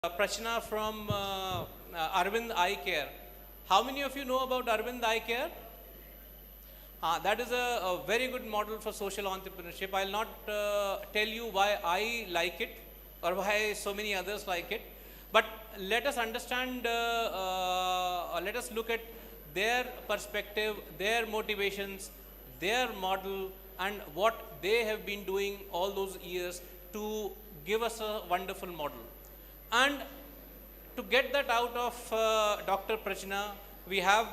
Prachna from Arvind Eye Care. How many of you know about Arvind Eye Care? That is a very good model for social entrepreneurship. I'll not tell you why I like it or why so many others like it, but let us understand, let us look at their perspective, their motivations, their model, and what they have been doing all those years to give us a wonderful model. And to get that out of Dr. Prachna, we have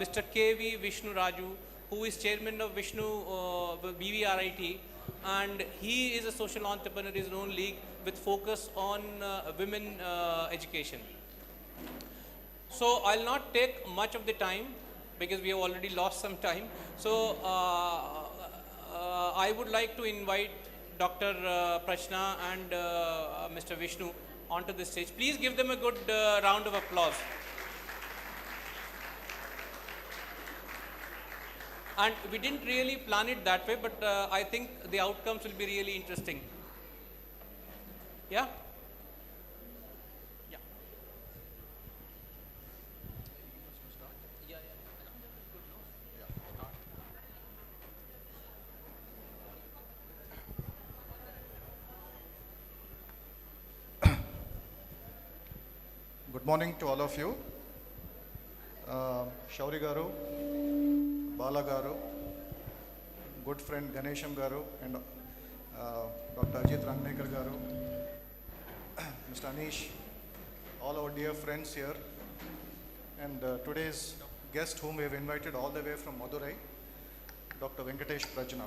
Mr. K.V. Vishnu Raju, who is chairman of Vishnu BVRIT, and he is a social entrepreneur in his own league with focus on women education. So I'll not take much of the time because we have already lost some time. So I would like to invite Dr. Prachna and Mr. Vishnu onto the stage. Please give them a good round of applause. And we didn't really plan it that way, but I think the outcomes will be really interesting. Yeah? Yeah. Good morning to all of you. Shauri Garu, Bala Garu, good friend Ganesham Garu, and Dr. Ajit Rangnekar Garu, Mr. Anish, all our dear friends here, and today's guest whom we have invited all the way from Madurai, Dr. Venkatesh Prajna.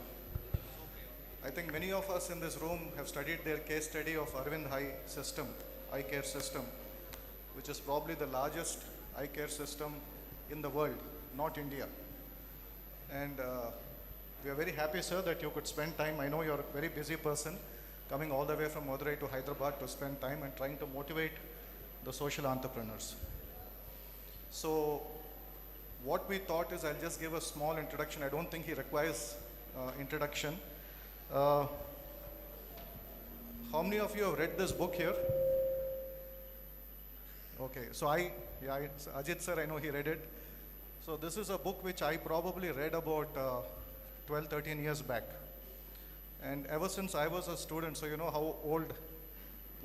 I think many of us in this room have studied their case study of Arvind Eye Care System, which is probably the largest eye care system in the world, not India. And we are very happy, sir, that you could spend time. I know you're a very busy person, coming all the way from Madurai to Hyderabad to spend time and trying to motivate the social entrepreneurs. So what we thought is, I'll just give a small introduction. I don't think he requires introduction. How many of you have read this book here? Okay, so Ajit sir, I know he read it. So this is a book which I probably read about 12, 13 years back. And ever since I was a student, so you know how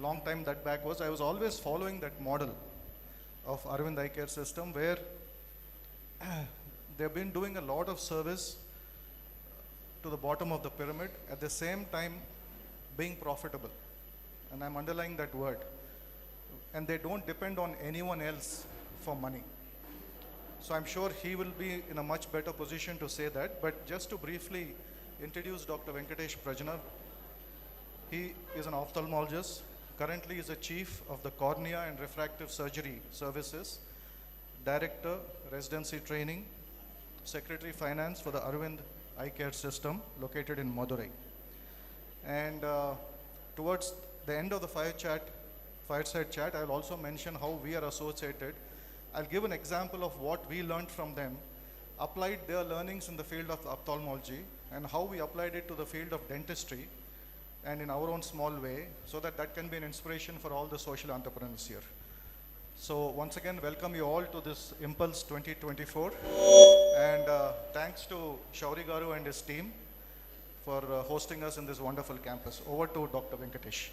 long time that back was, I was always following that model of Arvind Eye Care System, where they've been doing a lot of service to the bottom of the pyramid, at the same time being profitable. And I'm underlining that word. And they don't depend on anyone else for money. So I'm sure he will be in a much better position to say that. But just to briefly introduce Dr. Venkatesh Prajna, he is an ophthalmologist. Currently is the chief of the Cornea and Refractive Surgery Services, director, residency training, secretary finance for the Arvind Eye Care System located in Madurai. And towards the end of the fireside chat, I'll also mention how we are associated. I'll give an example of what we learned from them, applied their learnings in the field of ophthalmology, and how we applied it to the field of dentistry, and in our own small way, so that can be an inspiration for all the social entrepreneurs here. So once again, welcome you all to this Impulse 2024. And thanks to Shauri Garu and his team for hosting us in this wonderful campus. Over to Dr. Venkatesh.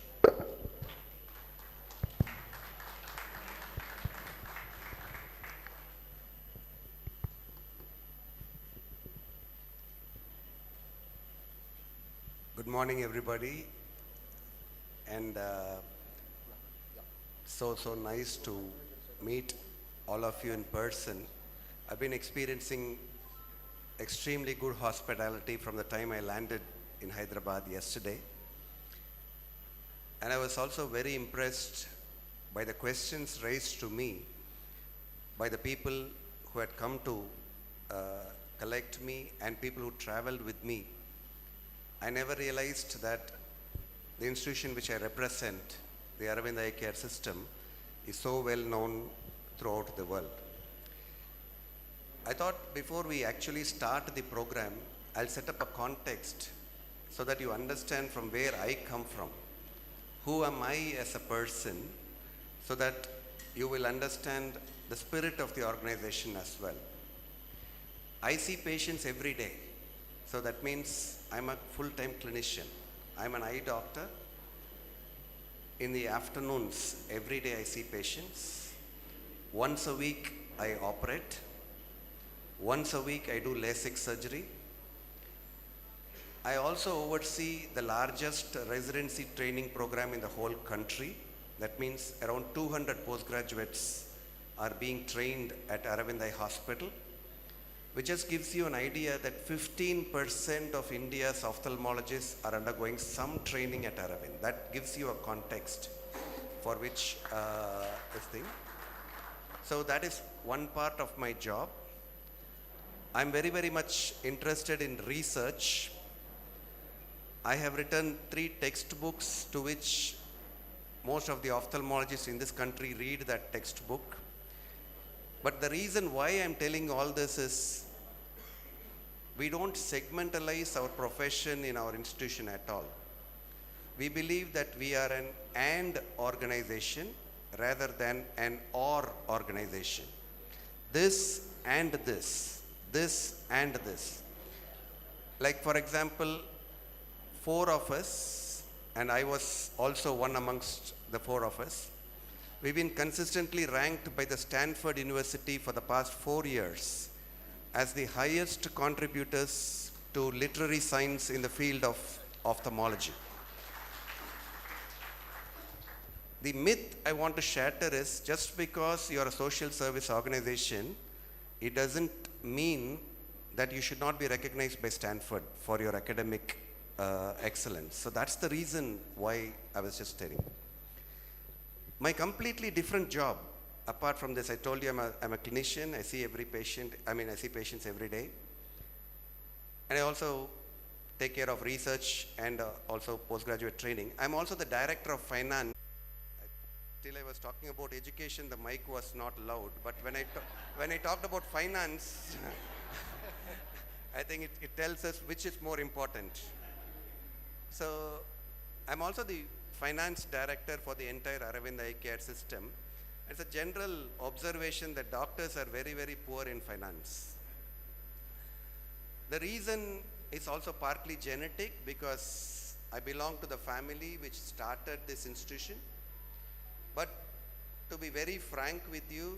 Good morning, everybody, and so nice to meet all of you in person. I've been experiencing extremely good hospitality from the time I landed in Hyderabad yesterday, and I was also very impressed by the questions raised to me by the people who had come to collect me and people who traveled with me. I never realized that the institution which I represent, the Arvind Eye Care System, is so well known throughout the world. I thought before we actually start the program, I'll set up a context so that you understand from where I come from. Who am I as a person so that you will understand the spirit of the organization as well. I see patients every day. So that means I'm a full-time clinician. I'm an eye doctor. In the afternoons, every day I see patients. Once a week, I operate. Once a week, I do LASIK surgery. I also oversee the largest residency training program in the whole country. That means around 200 postgraduates are being trained at Aravind Eye Hospital, which just gives you an idea that 15% of India's ophthalmologists are undergoing some training at Aravind. That gives you a context for which this thing. So that is one part of my job. I'm very, very much interested in research. I have written 3 textbooks to which most of the ophthalmologists in this country read that textbook. But the reason why I'm telling all this is we don't segmentalize our profession in our institution at all. We believe that we are an and organization rather than an or organization. This and this and this. Like for example, 4 of us, and I was also one amongst the 4 of us, we've been consistently ranked by the Stanford University for the past 4 years as the highest contributors to literary science in the field of ophthalmology. The myth I want to shatter is just because you're a social service organization, it doesn't mean that you should not be recognized by Stanford for your academic excellence. So that's the reason why I was just telling. My completely different job, apart from this, I told you I'm a clinician. I see patients every day. And I also take care of research and also postgraduate training. I'm also the director of finance. Till I was talking about education, the mic was not loud. But when I talked about finance, I think it tells us which is more important. So I'm also the finance director for the entire Aravind Eye Care system. It's a general observation that doctors are very, very poor in finance. The reason is also partly genetic because I belong to the family which started this institution. But to be very frank with you,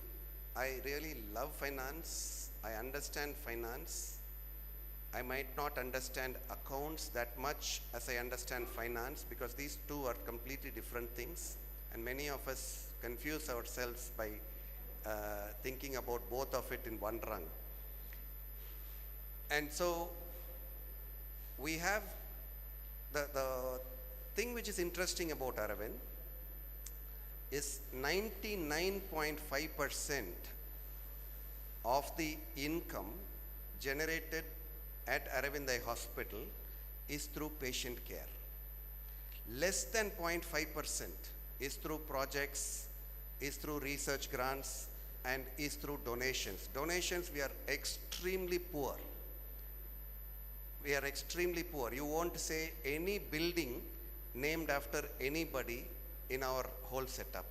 I really love finance. I understand finance. I might not understand accounts that much as I understand finance because these two are completely different things. And many of us confuse ourselves by thinking about both of it in one rung. And so we have the thing which is interesting about Aravind is 99.5% of the income generated at Aravind Eye Hospital is through patient care. Less than 0.5% is through projects, is through research grants, and is through donations. Donations, we are extremely poor. We are extremely poor. You won't say any building named after anybody in our whole setup.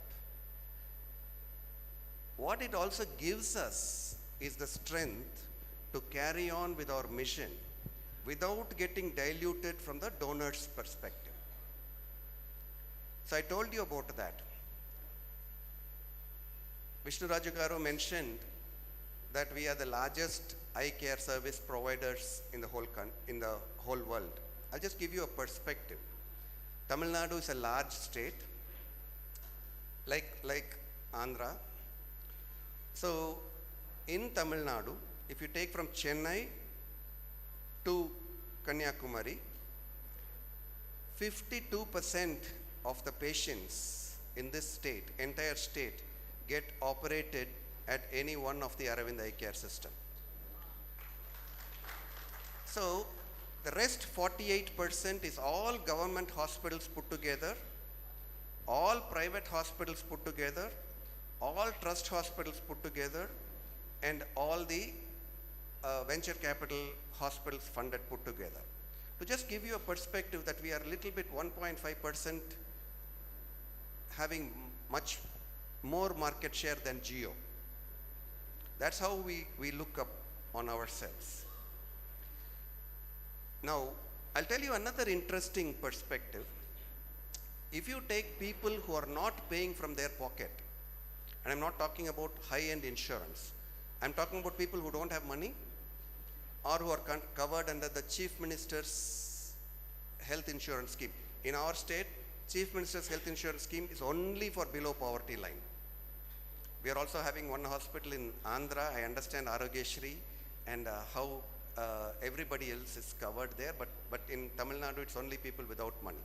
What it also gives us is the strength to carry on with our mission without getting diluted from the donor's perspective. So I told you about that. Vishnu Raju Garu mentioned that we are the largest eye care service providers in the whole world. I'll just give you a perspective. Tamil Nadu is a large state, like Andhra. So in Tamil Nadu, if you take from Chennai to Kanyakumari, 52% of the patients in this state, entire state, get operated at any one of the Aravind Eye Care system. So the rest 48% is all government hospitals put together, all private hospitals put together, all trust hospitals put together, and all the venture capital hospitals funded put together. To just give you a perspective that we are a little bit 1.5% having much more market share than Jio. That's how we look up on ourselves. Now, I'll tell you another interesting perspective. If you take people who are not paying from their pocket, and I'm not talking about high-end insurance, I'm talking about people who don't have money or who are covered under the Chief Minister's health insurance scheme. In our state, Chief Minister's health insurance scheme is only for below poverty line. We are also having one hospital in Andhra. I understand Arogyashri and how everybody else is covered there, but in Tamil Nadu it's only people without money.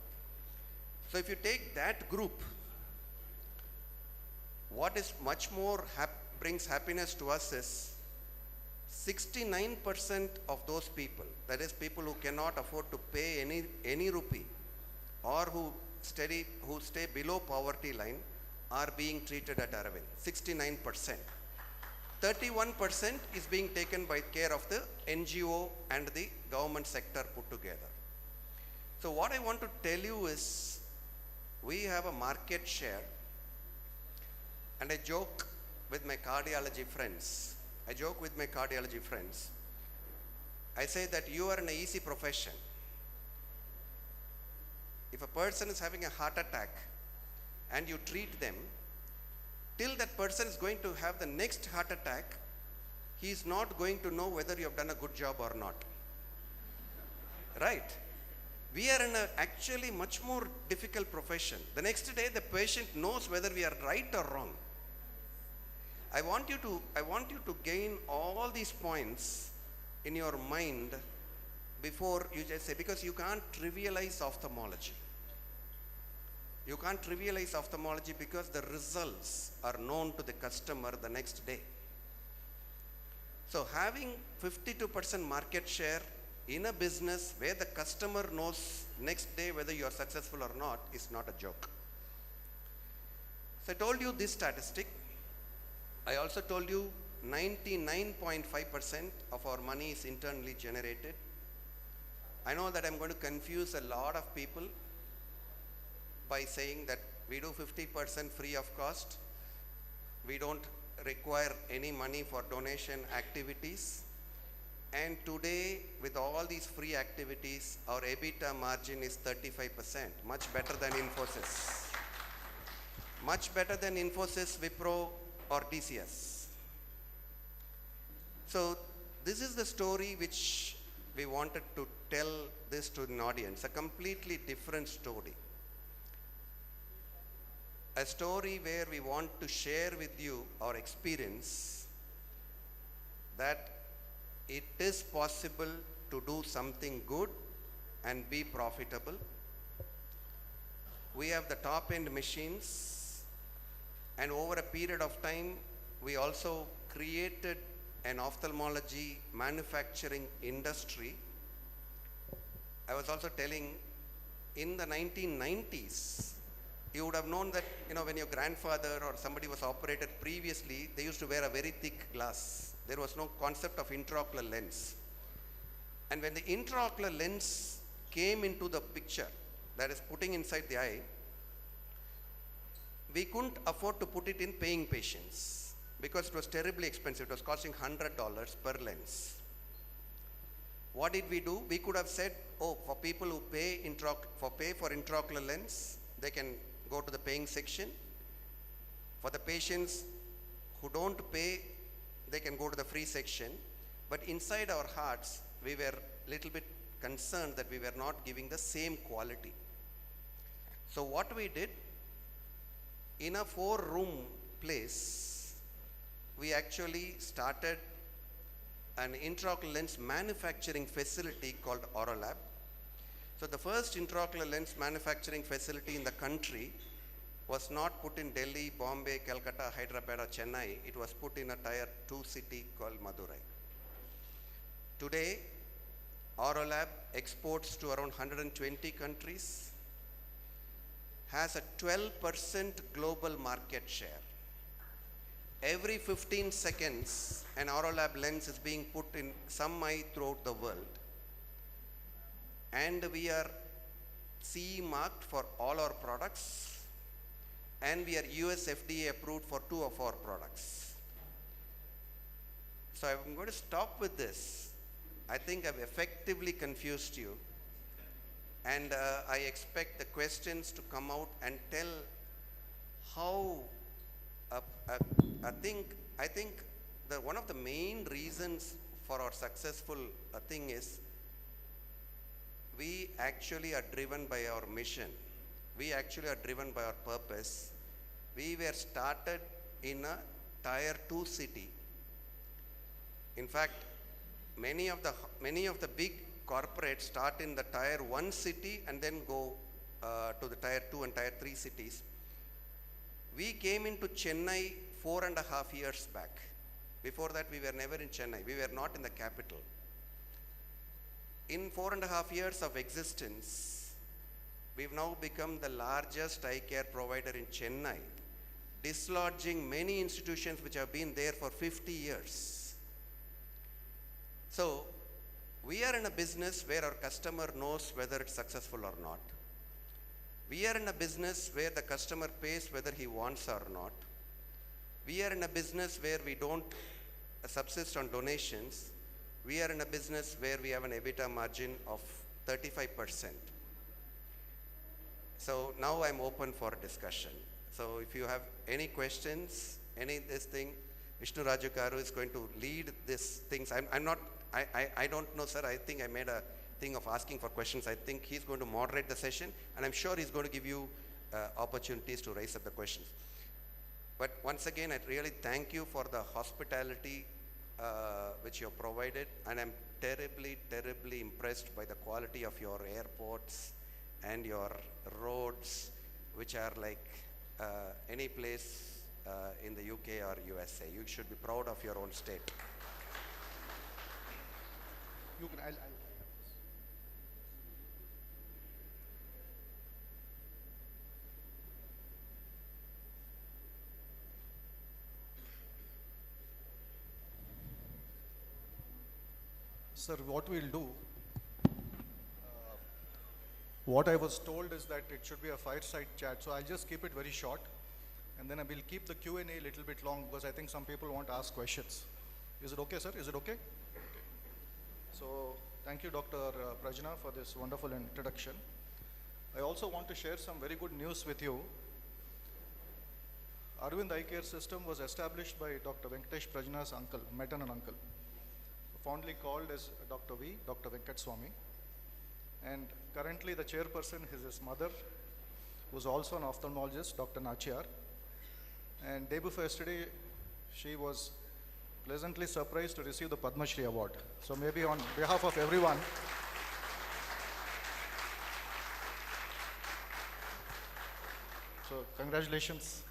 So if you take that group, what is much more brings happiness to us is 69% of those people, that is people who cannot afford to pay any rupee or who stay below poverty line are being treated at Aravind. 69%. 31% is being taken by care of the NGO and the government sector put together. So what I want to tell you is we have a market share, and I joke with my cardiology friends. I say that you are in an easy profession. If a person is having a heart attack and you treat them, till that person is going to have the next heart attack, he is not going to know whether you have done a good job or not. Right? We are in a actually much more difficult profession. The next day the patient knows whether we are right or wrong. I want you to gain all these points in your mind before you just say, because you can't trivialize ophthalmology. You can't trivialize ophthalmology because the results are known to the customer the next day. So having 52% market share in a business where the customer knows next day whether you are successful or not is not a joke. So I told you this statistic. I also told you 99.5% of our money is internally generated. I know that I'm going to confuse a lot of people by saying that we do 50% free of cost. We don't require any money for donation activities. And today, with all these free activities, our EBITDA margin is 35%, much better than Infosys. Much better than Infosys, Wipro, or TCS. So this is the story which we wanted to tell this to an audience, a completely different story. A story where we want to share with you our experience that it is possible to do something good and be profitable. We have the top-end machines, and over a period of time, we also created an ophthalmology manufacturing industry. I was also telling, in the 1990s, you would have known that, when your grandfather or somebody was operated previously, they used to wear a very thick glass. There was no concept of intraocular lens. And when the intraocular lens came into the picture, that is putting inside the eye, we couldn't afford to put it in paying patients because it was terribly expensive. It was costing $100 per lens. What did we do? We could have said, for people who pay for intraocular lens, they can go to the paying section. For the patients who don't pay, they can go to the free section. But inside our hearts, we were a little bit concerned that we were not giving the same quality. So what we did, in a 4-room place, we actually started an intraocular lens manufacturing facility called Aurolab. So the first intraocular lens manufacturing facility in the country was not put in Delhi, Bombay, Calcutta, Hyderabad or Chennai. It was put in a tier 2 city called Madurai. Today, Aurolab exports to around 120 countries, has a 12% global market share. Every 15 seconds, an Aurolab lens is being put in some eye throughout the world. And we are CE marked for all our products. and we are US FDA approved for 2 of our products. So I'm going to stop with this. I think I've effectively confused you, and I expect the questions to come out and tell how I think that one of the main reasons for our successful thing is we actually are driven by our mission. We actually are driven by our purpose. We were started in a tier 2 city. In fact, many of the big corporates start in the tier 1 city and then go to the tier 2 and tier 3 cities. We came into Chennai 4.5 years back. Before that, we were never in Chennai. We were not in the capital. In 4.5 years of existence, we've now become the largest eye care provider in Chennai, dislodging many institutions which have been there for 50 years. So, we are in a business where our customer knows whether it's successful or not. We are in a business where the customer pays whether he wants or not. We are in a business where we don't subsist on donations. We are in a business where we have an EBITDA margin of 35%. So now I'm open for discussion. So if you have any questions, this thing, Vishnu Raju Karu is going to lead these things. I don't know, sir. I think I made a thing of asking for questions. I think he's going to moderate the session, and I'm sure he's going to give you opportunities to raise up the questions. But once again, I really thank you for the hospitality which you have provided, and I'm terribly, terribly impressed by the quality of your airports and your roads, which are like any place in the UK or USA. You should be proud of your own state. You can, I'll Sir, what we'll do, what I was told is that it should be a fireside chat, so I'll just keep it very short, and then I will keep the Q&A a little bit long because I think some people want to ask questions. Is it okay, sir? Is it okay? So, thank you, Dr. Prajna, for this wonderful introduction. I also want to share some very good news with you. Arvind Eye Care System was established by Dr. Venkatesh Prajna's uncle, maternal uncle, fondly called as Dr. V, Dr. Venkat Swami. And currently the chairperson is his mother, who is also an ophthalmologist, Dr. Nachiyar. And day before yesterday, she was pleasantly surprised to receive the Padma Shri Award. So maybe on behalf of everyone, so congratulations.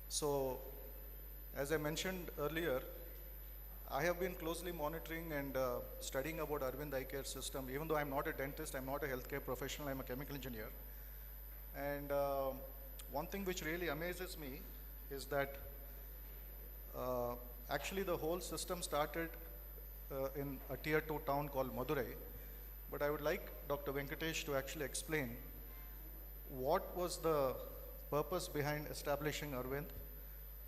So, as I mentioned earlier, I have been closely monitoring and studying about Arvind Eye Care System. Even though I'm not a dentist, I'm not a healthcare professional, I'm a chemical engineer. And one thing which really amazes me is that actually the whole system started in a tier 2 town called Madurai. But I would like Dr. Venkatesh to actually explain what was the purpose behind establishing Arvind.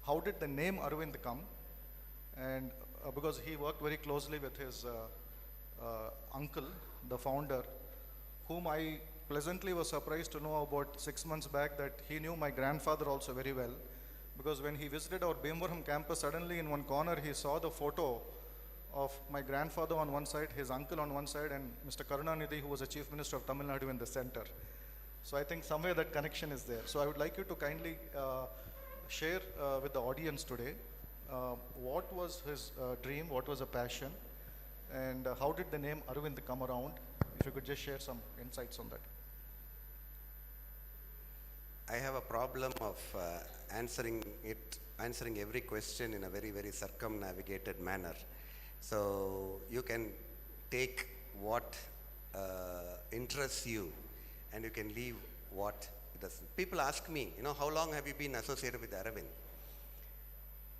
How did the name Arvind come? And because he worked very closely with his uncle, the founder, whom I pleasantly was surprised to know about 6 months back that he knew my grandfather also very well. Because when he visited our Bhimavaram campus, suddenly in one corner he saw the photo of my grandfather on one side, his uncle on one side, and Mr. Karunanidhi, who was the Chief Minister of Tamil Nadu, in the center. So I think somewhere that connection is there. So I would like you to kindly share with the audience today what was his dream, what was a passion, and how did the name Arvind come around? If you could just share some insights on that. I have a problem of answering every question in a very, very circumnavigated manner. So you can take what interests you and you can leave what doesn't. People ask me, how long have you been associated with Arvind?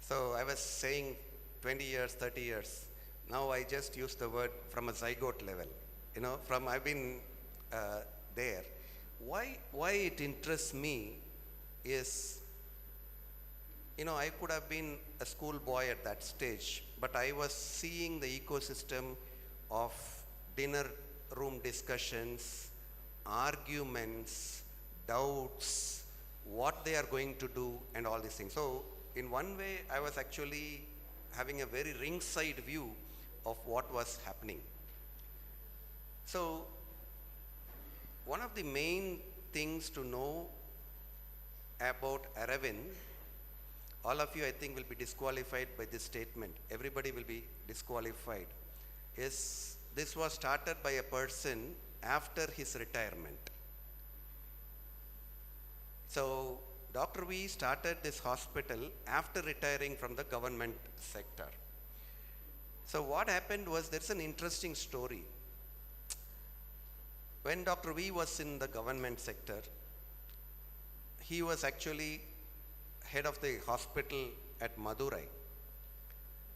So I was saying 20 years, 30 years. Now I just use the word from a zygote level. I've been there. Why it interests me is, I could have been a schoolboy at that stage, but I was seeing the ecosystem of dinner room discussions, arguments, doubts, what they are going to do, and all these things. So, in one way, I was actually having a very ringside view of what was happening. So, one of the main things to know about Aravind, all of you I think will be disqualified by this statement, everybody will be disqualified, is this was started by a person after his retirement. So, Dr. V started this hospital after retiring from the government sector. So what happened was, there's an interesting story. When Dr. V was in the government sector, he was actually head of the hospital at Madurai.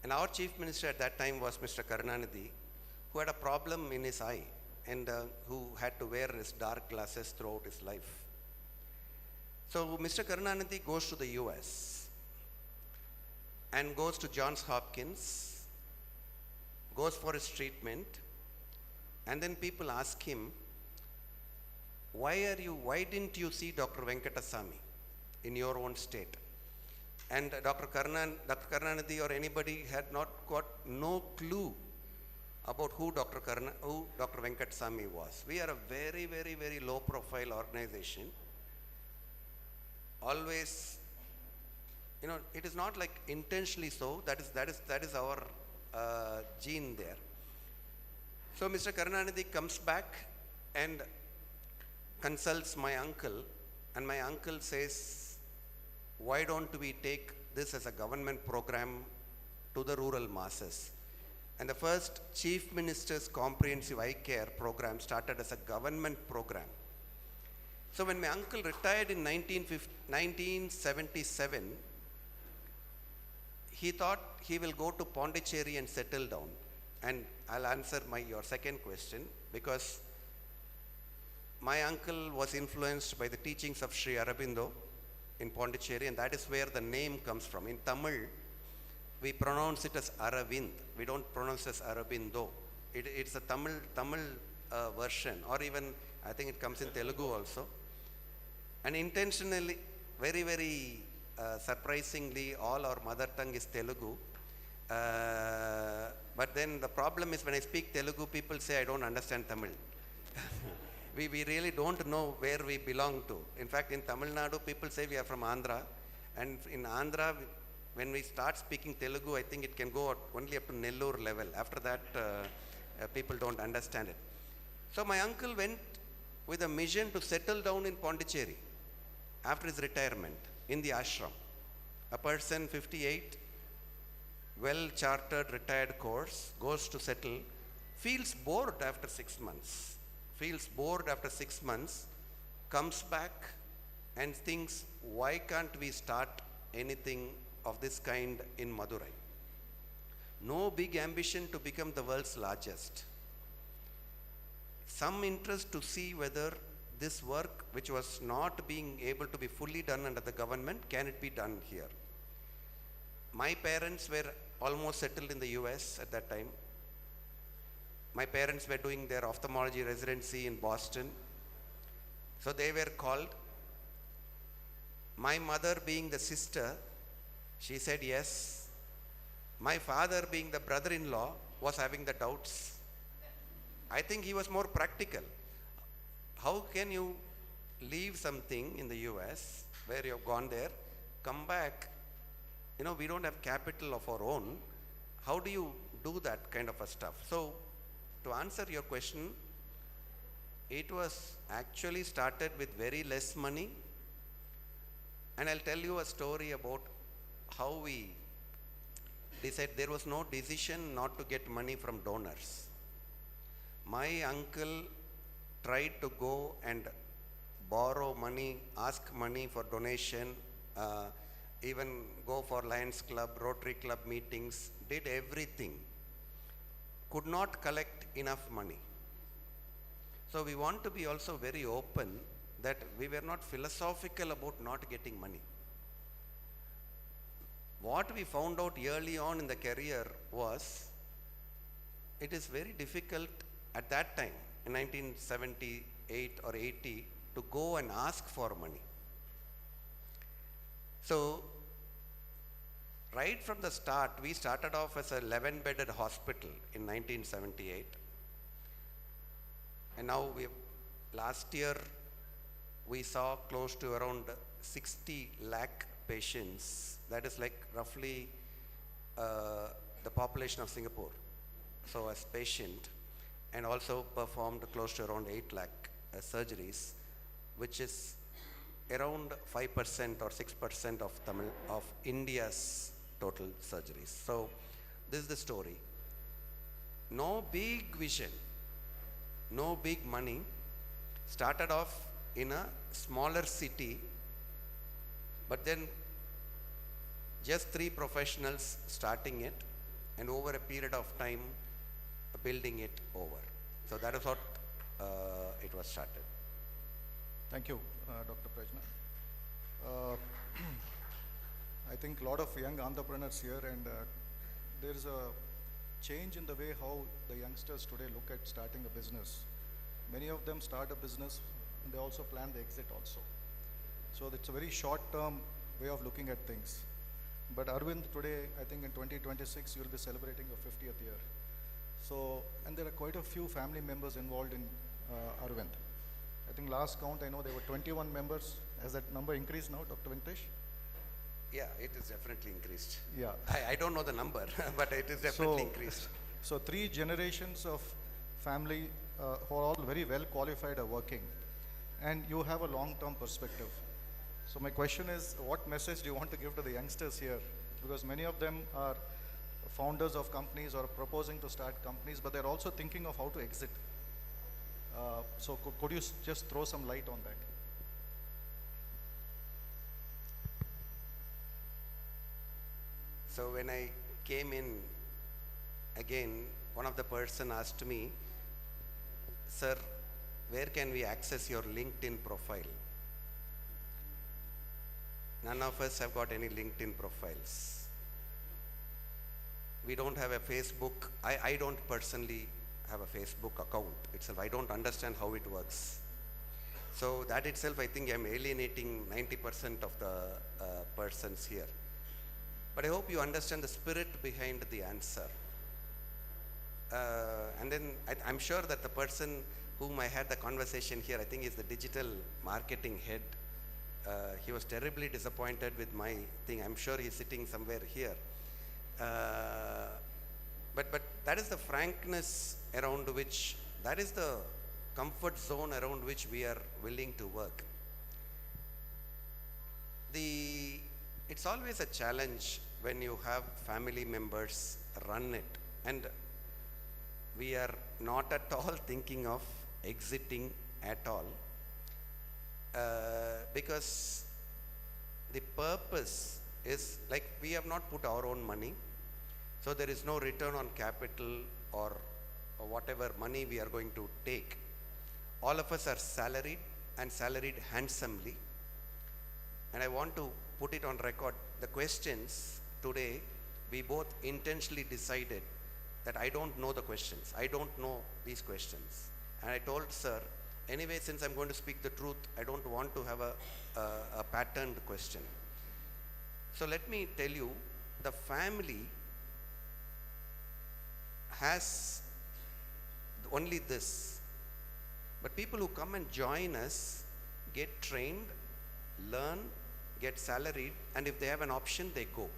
And our chief minister at that time was Mr. Karunanidhi, who had a problem in his eye and who had to wear his dark glasses throughout his life. So Mr. Karunanidhi goes to the US and goes to Johns Hopkins, goes for his treatment, and then people ask him, why didn't you see Dr. Venkatasamy in your own state? And Dr. Karunanidhi or anybody had got no clue about who Dr. Venkatasamy was. We are a very, very, very low profile organization. Always, it is not like intentionally so, that is our gene there. So Mr. Karunanidhi comes back and consults my uncle, and my uncle says, why don't we take this as a government program to the rural masses? And the first Chief Minister's Comprehensive Eye Care program started as a government program. So when my uncle retired in 1977, he thought he will go to Pondicherry and settle down. And I'll answer your second question, because my uncle was influenced by the teachings of Sri Aurobindo in Pondicherry, and that is where the name comes from. In Tamil, we pronounce it as Aravind. We don't pronounce it as Aurobindo. It's a Tamil version, or even I think it comes in Telugu also. And intentionally, very, very surprisingly, all our mother tongue is Telugu. But then the problem is, when I speak Telugu, people say I don't understand Tamil. we really don't know where we belong to. In fact, in Tamil Nadu, people say we are from Andhra. And in Andhra, when we start speaking Telugu, I think it can go only up to Nellore level. After that, people don't understand it. So my uncle went with a mission to settle down in Pondicherry after his retirement in the ashram. A person, 58, well-chartered retired course, goes to settle, feels bored after 6 months. Comes back and thinks, why can't we start anything of this kind in Madurai? No big ambition to become the world's largest. Some interest to see whether this work, which was not being able to be fully done under the government, can it be done here? My parents were almost settled in the US at that time. My parents were doing their ophthalmology residency in Boston. So they were called. My mother, being the sister, she said yes. My father, being the brother-in-law, was having the doubts. I think he was more practical. How can you leave something in the US where you have gone there, come back? We don't have capital of our own. How do you do that kind of a stuff? So, to answer your question, it was actually started with very less money. And I'll tell you a story about how we decided. There was no decision not to get money from donors. My uncle tried to go and borrow money, ask money for donation, even go for Lions Club, Rotary Club meetings, did everything. Could not collect enough money. So we want to be also very open that we were not philosophical about not getting money. What we found out early on in the career was it is very difficult at that time in 1978 or 80 to go and ask for money. So right from the start, we started off as a 11-bedded hospital in 1978. And now last year we saw close to around 60 lakh patients. That is like roughly the population of Singapore. So as patient, and also performed close to around 8 lakh surgeries, which is around 5% or 6% of India's total surgeries. So this is the story. No big vision, no big money. Started off in a smaller city, but then just 3 professionals starting it, and over a period of time building it over. So that is what it was started. Thank you, Dr. Prajna. I think a lot of young entrepreneurs here, and there is a change in the way how the youngsters today look at starting a business. Many of them start a business and they also plan the exit also. So it's a very short-term way of looking at things. But Arvind, today, I think in 2026, you will be celebrating your 50th year. So, and there are quite a few family members involved in Arvind. I think last count, I know there were 21 members. Has that number increased now, Dr. Venkatesh? Yeah, it is definitely increased. Yeah. I don't know the number, but it is definitely increased. So 3 generations of family who are all very well qualified are working, and you have a long-term perspective. So my question is, what message do you want to give to the youngsters here? Because many of them are founders of companies or proposing to start companies, but they're also thinking of how to exit. So could you just throw some light on that? So when I came in, again, one of the person asked me, "Sir, where can we access your LinkedIn profile?" None of us have got any LinkedIn profiles. We don't have a Facebook. I don't personally have a Facebook account itself. I don't understand how it works. So that itself, I think I'm alienating 90% of the persons here. But I hope you understand the spirit behind the answer. And then I'm sure that the person whom I had the conversation here, I think is the digital marketing head. He was terribly disappointed with my thing. I'm sure he's sitting somewhere here. But that is the frankness around which, that is the comfort zone around which we are willing to work. It's always a challenge when you have family members run it, and we are not at all thinking of exiting at all, because the purpose is like we have not put our own money, so there is no return on capital or whatever money we are going to take. All of us are salaried, and salaried handsomely, and I want to put it on record. The questions today, we both intentionally decided that I don't know the questions. I don't know these questions. And I told sir, anyway, since I'm going to speak the truth, I don't want to have a patterned question. So let me tell you, the family has only this. But people who come and join us get trained, learn, get salaried, and if they have an option, they go.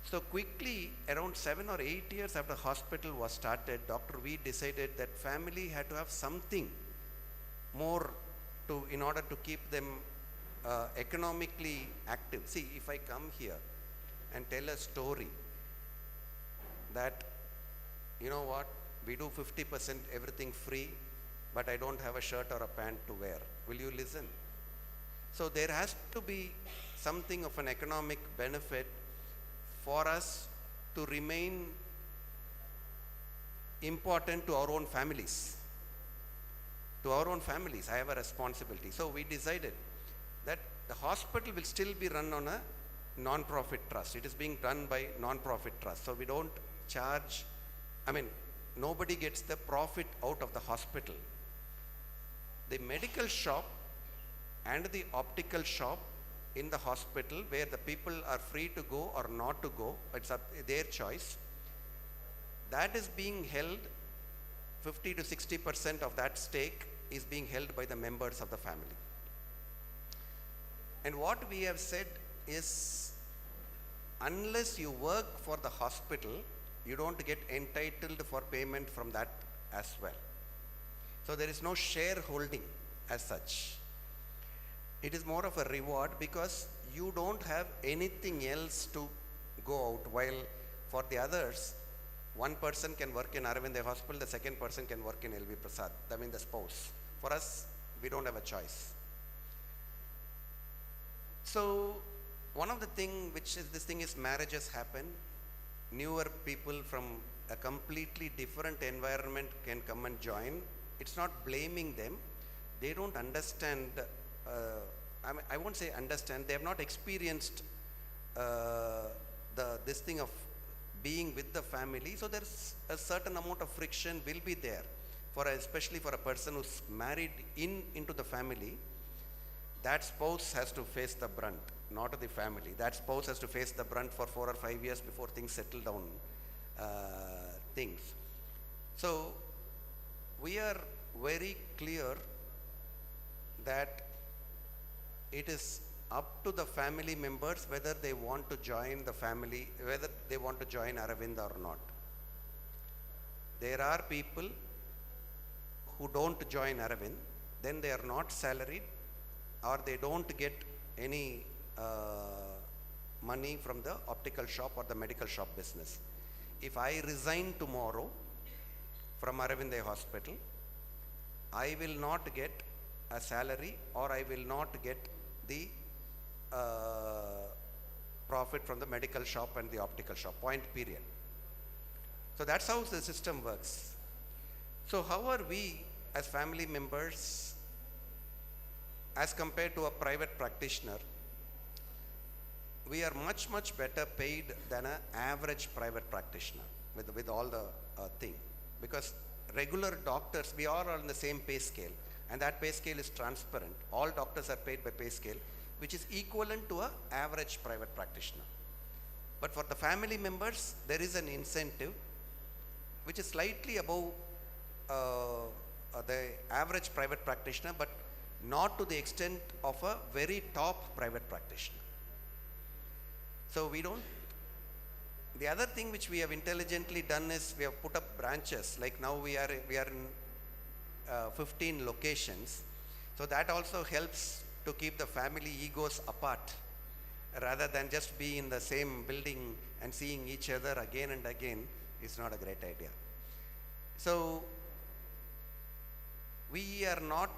So quickly, around 7 or 8 years after hospital was started, Dr. V decided that family had to have something more in order to keep them economically active. See, if I come here and tell a story that, you know what, we do 50% everything free, but I don't have a shirt or a pant to wear, will you listen? So there has to be something of an economic benefit for us to remain important to our own families. to our own families. I have a responsibility. So we decided that the hospital will still be run on a non-profit trust. It is being run by non-profit trust. So we don't charge, nobody gets the profit out of the hospital. The medical shop and the optical shop in the hospital, where the people are free to go or not to go, it's up their choice, that is being held, 50 to 60% of that stake is being held by the members of the family. And what we have said is, unless you work for the hospital, you don't get entitled for payment from that as well. So there is no shareholding as such. It is more of a reward because you don't have anything else to go out, while for the others, one person can work in Aravind Hospital, the second person can work in LV Prasad, the spouse. For us, we don't have a choice. So one of the thing which is this thing is, marriages happen, newer people from a completely different environment can come and join. It's not blaming them. They don't understand, I won't say understand, they have not experienced this thing of being with the family. So there's a certain amount of friction will be there, especially for a person who's married into the family. That spouse has to face the brunt, not the family. That spouse has to face the brunt for 4 or 5 years before things settle down. So we are very clear that it is up to the family members whether they want to join the family, whether they want to join Aravind or not. There are people who don't join Aravind, then they are not salaried, or they don't get any money from the optical shop or the medical shop business. If I resign tomorrow from Aravind Hospital, I will not get a salary, or I will not get the profit from the medical shop and the optical shop, point period. So that's how the system works. So how are we as family members as compared to a private practitioner? We are much, much better paid than an average private practitioner with all the thing. Because regular doctors, we are all on the same pay scale, and that pay scale is transparent. All doctors are paid by pay scale, which is equivalent to an average private practitioner. But for the family members, there is an incentive which is slightly above the average private practitioner, but not to the extent of a very top private practitioner. So we don't. The other thing which we have intelligently done is we have put up branches. Like now we are in 15 locations. So that also helps to keep the family egos apart, rather than just be in the same building and seeing each other again and again is not a great idea. So we are not,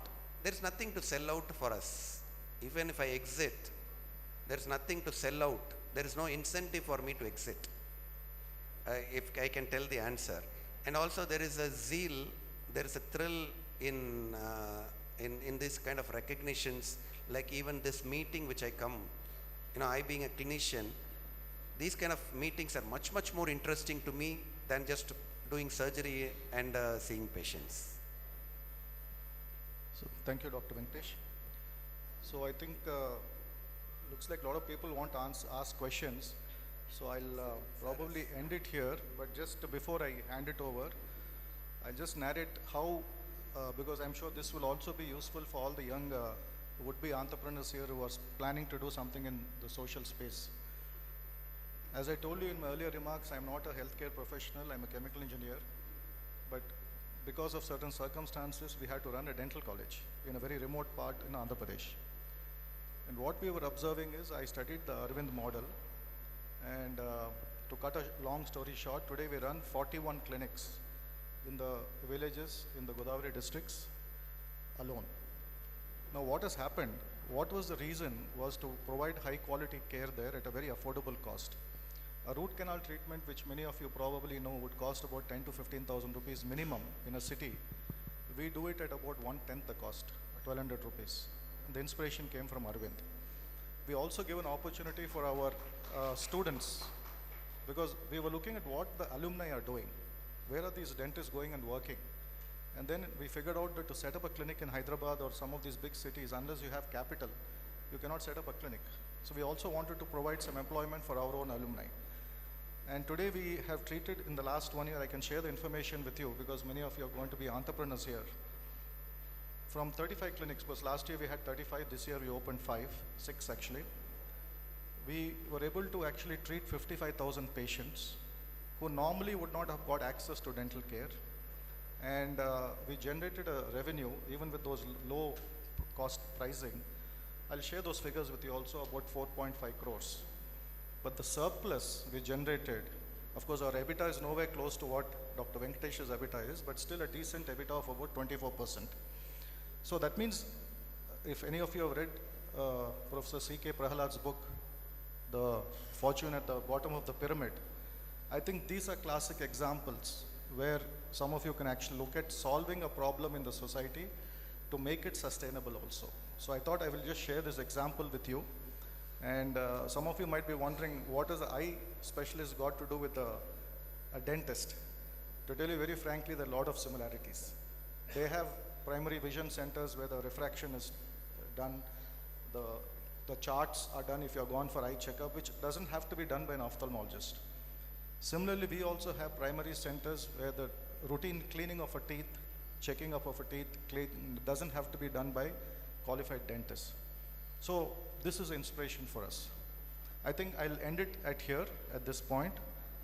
there's nothing to sell out for us. Even if I exit, there's nothing to sell out. There is no incentive for me to exit. If I can tell the answer. And also there is a zeal, there is a thrill in this kind of recognitions, like even this meeting which I come, I being a clinician, these kind of meetings are much, much more interesting to me than just doing surgery and seeing patients. So thank you, Dr. Venkatesh. So I think looks like a lot of people want to ask questions. So I'll probably end it here, but just before I hand it over, I'll just narrate how, because I'm sure this will also be useful for all the young would-be entrepreneurs here who are planning to do something in the social space. As I told you in my earlier remarks, I'm not a healthcare professional, I'm a chemical engineer, but because of certain circumstances, we had to run a dental college in a very remote part in Andhra Pradesh. And what we were observing is, I studied the Aravind model, and to cut a long story short, today we run 41 clinics in the villages in the Godavari districts alone. Now what has happened, what was the reason was to provide high quality care there at a very affordable cost. A root canal treatment, which many of you probably know, would cost about 10 to 15,000 rupees minimum in a city we do it at about 1/10 the cost, 1200 rupees. And the inspiration came from Arvind. We also give an opportunity for our students, because we were looking at what the alumni are doing. Where are these dentists going and working? And then we figured out that to set up a clinic in Hyderabad or some of these big cities, unless you have capital, you cannot set up a clinic. So we also wanted to provide some employment for our own alumni. And today we have treated, in the last 1 year, I can share the information with you because many of you are going to be entrepreneurs here. From 35 clinics, because last year we had 35, this year we opened 6 actually. We were able to actually treat 55,000 patients who normally would not have got access to dental care. And we generated a revenue, even with those low cost pricing. I'll share those figures with you also, about 4.5 crores. But the surplus we generated, of course our EBITDA is nowhere close to what Dr. Venkatesh's EBITDA is, but still a decent EBITDA of about 24%. So that means, if any of you have read Professor C.K. Prahalad's book, The Fortune at the Bottom of the Pyramid, I think these are classic examples where some of you can actually look at solving a problem in the society to make it sustainable also. So I thought I will just share this example with you. And some of you might be wondering, what does an eye specialist got to do with a dentist? To tell you very frankly, there are a lot of similarities. They have primary vision centers where the refraction is done, the charts are done if you are gone for eye checkup, which doesn't have to be done by an ophthalmologist. Similarly, we also have primary centers where the routine cleaning of a teeth, checking up of a teeth, doesn't have to be done by qualified dentists. So this is inspiration for us. I think I'll end it at here at this point,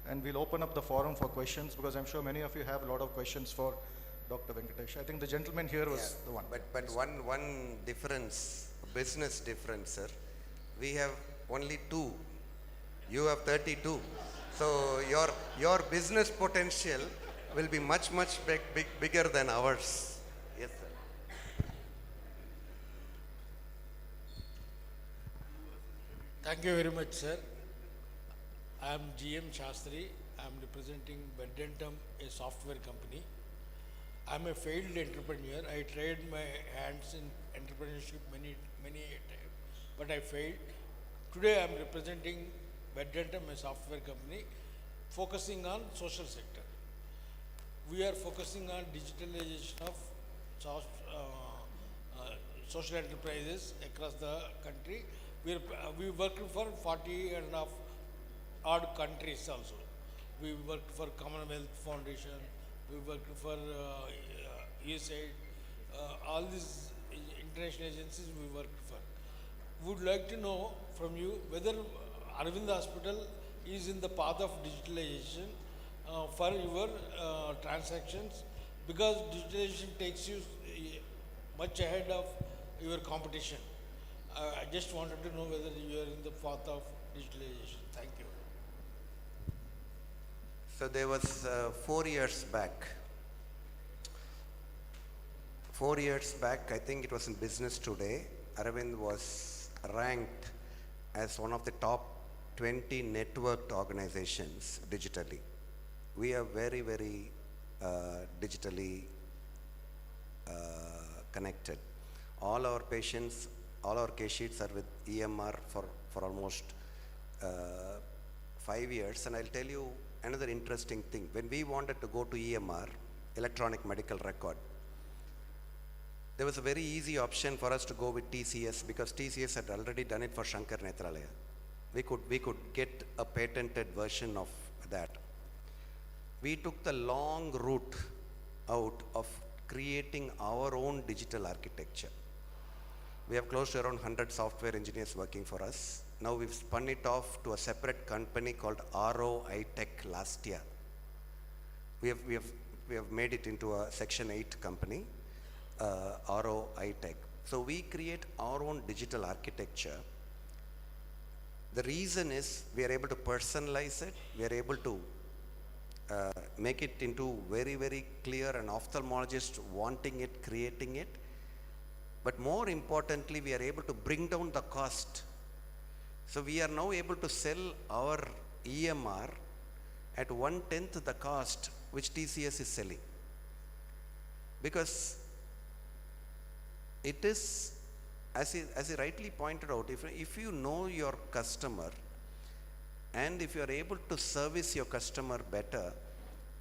and we'll open up the forum for questions, because I'm sure many of you have a lot of questions for Dr. Venkatesh. I think the gentleman here was the one. But one difference, business difference, sir. We have only 2. You have 32. So your business potential will be much bigger than ours. Yes, sir. Thank you very much, sir. I am GM Shastri. I am representing Verdentum, a software company. I am a failed entrepreneur. I tried my hands in entrepreneurship many times, but I failed. Today I am representing Verdentum, a software company, focusing on social sector. We are focusing on digitalization of social enterprises across the country. We work for 40 and a half odd countries also. We work for Commonwealth Foundation, we work for USAID, all these international agencies we work for. Would like to know from you whether Arvind Hospital is in the path of digitalization for your transactions, because digitalization takes you much ahead of your competition. I just wanted to know whether you are in the path of digitalization. Thank you. So there was 4 years back. 4 years back, I think it was in Business Today, Arvind was ranked as one of the top 20 networked organizations digitally. We are very digitally connected. All our patients, all our case sheets are with EMR for almost 5 years. And I'll tell you another interesting thing. When we wanted to go to EMR, electronic medical record, there was a very easy option for us to go with TCS, because TCS had already done it for Shankar Nethralaya. We could get a patented version of that. We took the long route out of creating our own digital architecture. We have close to around 100 software engineers working for us. Now we've spun it off to a separate company called ROI Tech last year. We have made it into a Section 8 company, ROI Tech. So we create our own digital architecture. The reason is we are able to personalize it. We are able to make it into very clear, an ophthalmologist wanting it, creating it. But more importantly, we are able to bring down the cost. So we are now able to sell our EMR at 1/10 the cost which TCS is selling. Because it is, as he rightly pointed out, if you know your customer and if you are able to service your customer better,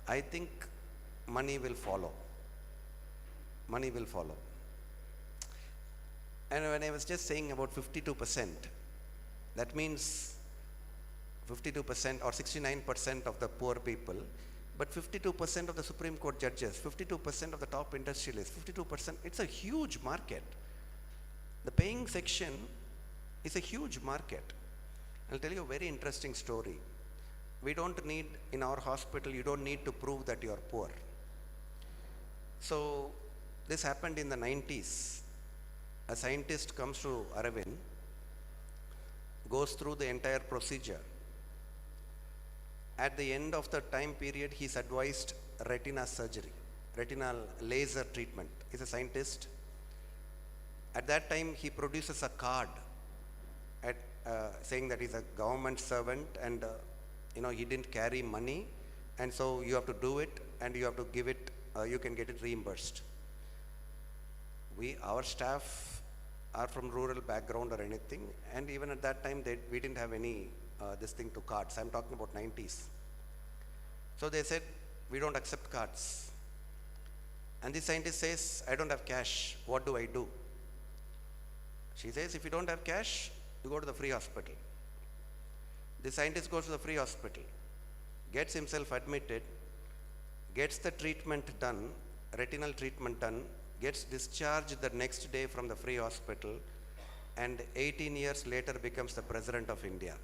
I think money will follow. Money will follow. And when I was just saying about 52%, that means 52% or 69% of the poor people, but 52% of the Supreme Court judges, 52% of the top industrialists, 52%, it's a huge market. The paying section is a huge market. I'll tell you a very interesting story. We don't need, in our hospital, you don't need to prove that you are poor. So this happened in the 90s. A scientist comes to Aravind, goes through the entire procedure. At the end of the time period, he's advised retina surgery, retinal laser treatment. He's a scientist. At that time, he produces a card saying that he's a government servant and he didn't carry money, and so you have to do it and you have to give it, you can get it reimbursed. Our staff are from rural background or anything, and even at that time we didn't have any this thing to cards. I'm talking about 90s. So they said, we don't accept cards. And the scientist says, I don't have cash. What do I do? She says, if you don't have cash, you go to the free hospital. The scientist goes to the free hospital, gets himself admitted, gets the treatment done, retinal treatment done, gets discharged the next day from the free hospital, and 18 years later becomes the President of India.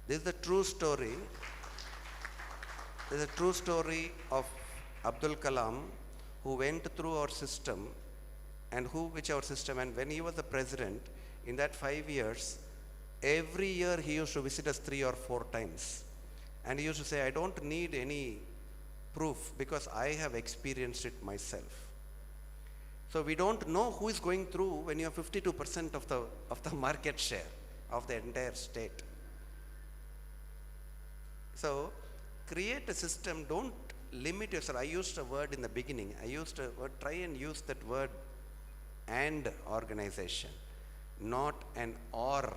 This is the true story. This is a true story of Abdul Kalam, who went through our system and when he was the president, in that 5 years, every year he used to visit us 3 or 4 times. And he used to say, I don't need any proof because I have experienced it myself. So we don't know who is going through when you have 52% of the market share of the entire state. So create a system, don't limit yourself. I used a word in the beginning. Try and use that word and organization, not an or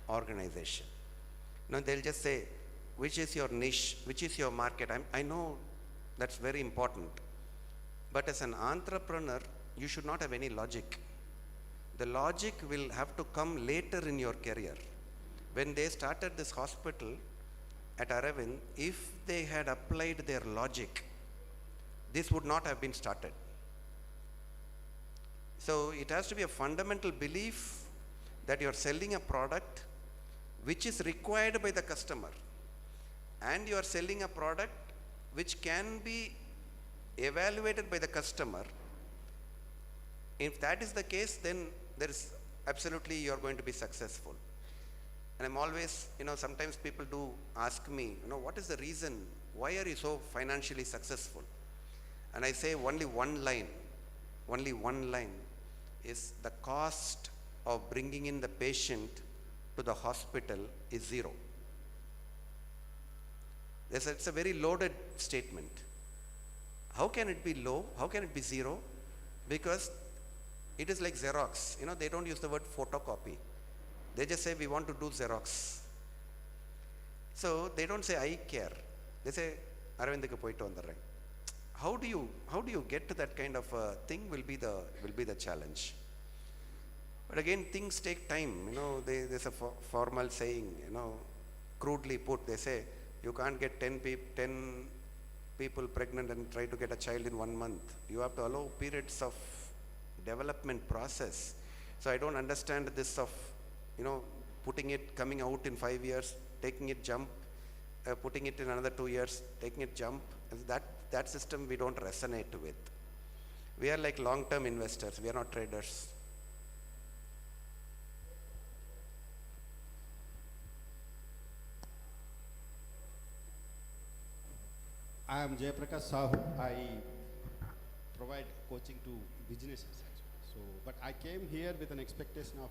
organization. No, they'll just say, which is your niche, which is your market. I know that's very important. But as an entrepreneur, you should not have any logic. The logic will have to come later in your career. When they started this hospital at Aravind, if they had applied their logic, this would not have been started. So it has to be a fundamental belief that you are selling a product which is required by the customer, and you are selling a product which can be evaluated by the customer. If that is the case, then there is absolutely you are going to be successful. And I'm always, sometimes people do ask me, what is the reason? Why are you so financially successful? And I say only one line is the cost of bringing in the patient to the hospital is zero. It's a very loaded statement. How can it be low? How can it be zero? Because it is like Xerox. They don't use the word photocopy. They just say, we want to do Xerox. So they don't say, I care. They say, Arvindukku poittu vandarren. How do you get to that kind of thing will be the challenge. But again, things take time. There's a formal saying, crudely put, they say, you can't get 10 people pregnant and try to get a child in 1 month. You have to allow periods of development process. So I don't understand this of, putting it, coming out in 5 years, taking it jump, putting it in another 2 years, taking it jump. That system we don't resonate with. We are like long-term investors. We are not traders. I am Jayaprakash Sahu. I provide coaching to businesses actually. But I came here with an expectation of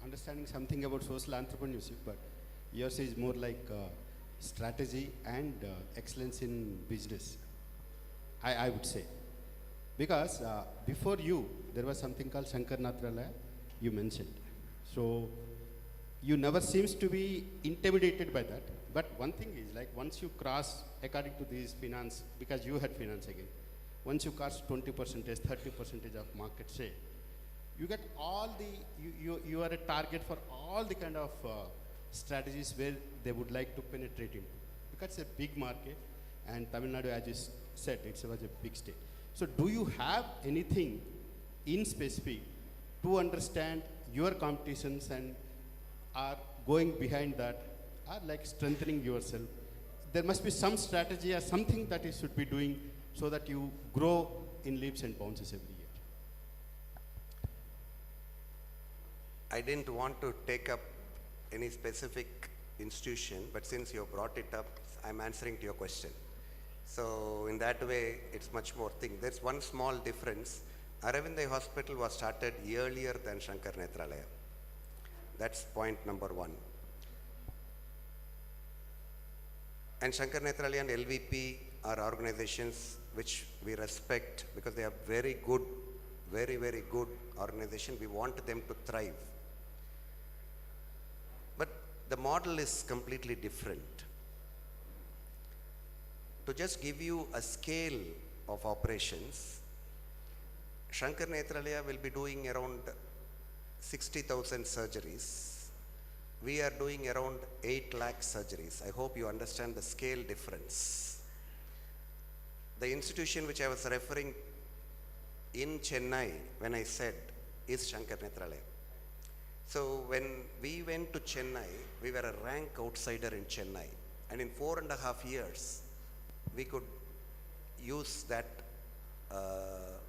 understanding something about social entrepreneurship, but yours is more like strategy and excellence in business, I would say. Because before you, there was something called Shankar Natralaya, you mentioned. So you never seems to be intimidated by that. But one thing is, like once you cross, according to this finance, because you had finance again, once you cross 20%, 30% of market share, you get all the, you are a target for all the kind of strategies where they would like to penetrate into. Because it's a big market, and Tamil Nadu, as you said, it was a big state. So do you have anything in specific to understand your competitions and are going behind that, or like strengthening yourself? There must be some strategy or something that you should be doing so that you grow in leaps and bounds every year. I didn't want to take up any specific institution, but since you brought it up, I'm answering to your question. So in that way, it's much more thing. There's one small difference. Aravind Hospital was started earlier than Shankar Netralaya. That's point number one. And Shankar Netralaya and LVP are organizations which we respect because they are very good, very, very good organization. We want them to thrive. But the model is completely different. To just give you a scale of operations, Shankar Netralaya will be doing around 60,000 surgeries. We are doing around 8 lakh surgeries. I hope you understand the scale difference. The institution which I was referring in Chennai, when I said, is Shankar Netralaya. So when we went to Chennai, we were a rank outsider in Chennai. And in 4.5 years, we could use that,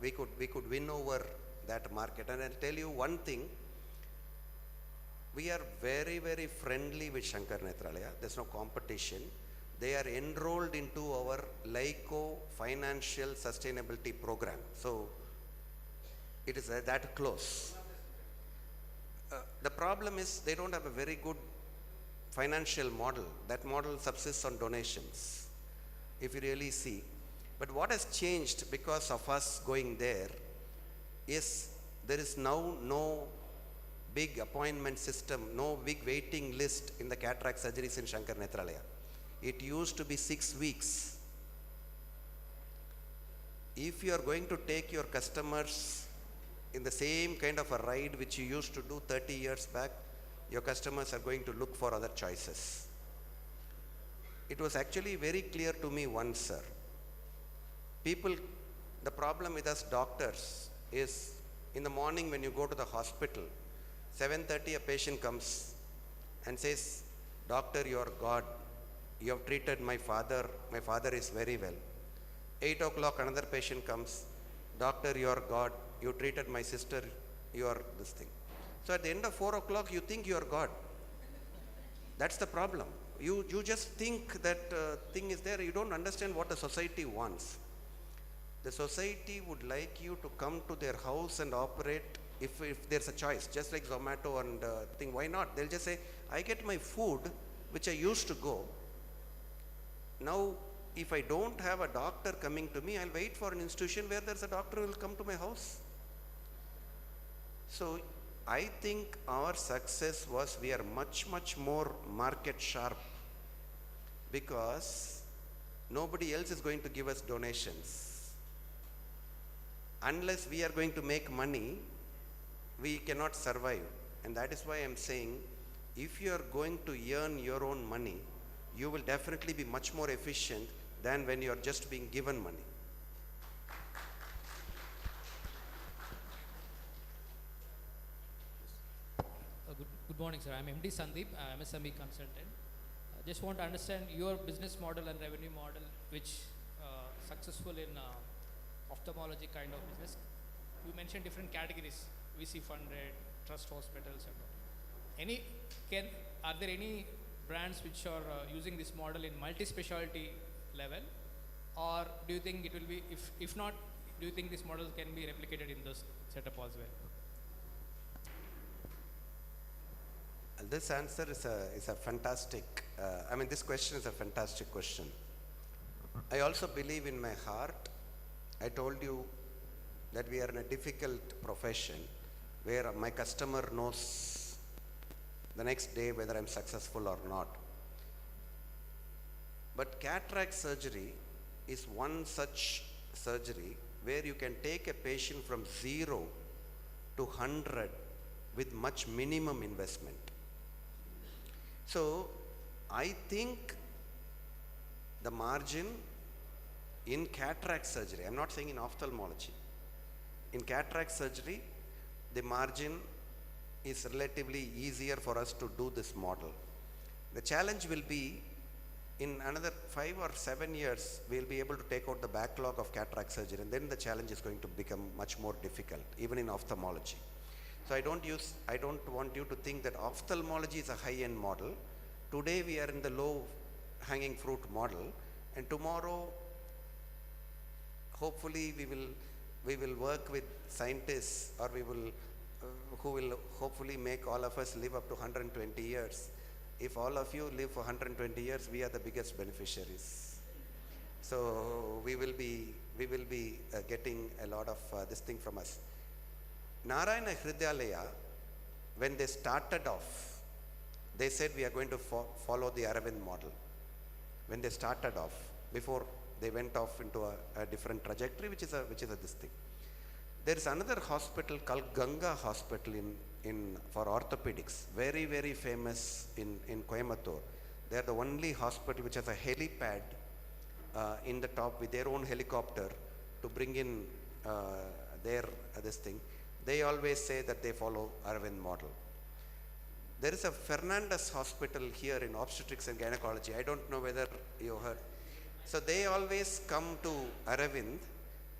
we could win over that market. And I'll tell you one thing, we are very, very friendly with Shankar Netralaya. There's no competition. They are enrolled into our LICO Financial Sustainability Program. So it is that close. The problem is they don't have a very good financial model. That model subsists on donations, if you really see. But what has changed because of us going there is there is now no big appointment system, no big waiting list in the cataract surgeries in Shankar Netralaya. It used to be 6 weeks. If you are going to take your customers in the same kind of a ride which you used to do 30 years back, your customers are going to look for other choices. It was actually very clear to me once, sir. People, the problem with us doctors is in the morning when you go to the hospital, 7:30 a patient comes and says, "Doctor, you are God. You have treated my father is very well." 8 o'clock another patient comes, "Doctor, you are God. You treated my sister, you are this thing." So at the end of 4 o'clock, you think you are God. That's the problem. You just think that thing is there. You don't understand what the society wants. The society would like you to come to their house and operate if there's a choice, just like Zomato and thing. Why not? They'll just say, "I get my food, which I used to go. Now, if I don't have a doctor coming to me, I'll wait for an institution where there's a doctor who will come to my house." So I think our success was we are much, much more market sharp because nobody else is going to give us donations. Unless we are going to make money, we cannot survive. And that is why I'm saying, if you are going to earn your own money, you will definitely be much more efficient than when you are just being given money. Good morning, sir. I'm MD Sandeep, MSME consultant. I just want to understand your business model and revenue model, which successful in ophthalmology kind of business. You mentioned different categories, VC funded, trust hospitals, and are there any brands which are using this model in multi-specialty level, or do you think it will be, if not, do you think this model can be replicated in this setup as well? This answer is a fantastic, this question is a fantastic question. I also believe in my heart, I told you that we are in a difficult profession where my customer knows the next day whether I'm successful or not. But cataract surgery is one such surgery where you can take a patient from 0 to 100 with much minimum investment. So I think the margin in cataract surgery, I'm not saying in ophthalmology, in cataract surgery, the margin is relatively easier for us to do this model. The challenge will be in another 5 or 7 years, we'll be able to take out the backlog of cataract surgery, and then the challenge is going to become much more difficult, even in ophthalmology. So I don't want you to think that ophthalmology is a high-end model. Today we are in the low-hanging fruit model, and tomorrow, hopefully we will work with scientists, or who will hopefully make all of us live up to 120 years. If all of you live for 120 years, we are the biggest beneficiaries. So we will be getting a lot of this thing from us. Narayana Hridayalaya, when they started off, they said we are going to follow the Aravind model. When they started off, before they went off into a different trajectory, which is a this thing. There is another hospital called Ganga Hospital for orthopedics, very, very famous in Coimbatore. They are the only hospital which has a helipad in the top with their own helicopter to bring in this thing. They always say that they follow Aravind model. There is a Fernandez Hospital here in obstetrics and gynecology. I don't know whether you heard. So they always come to Aravind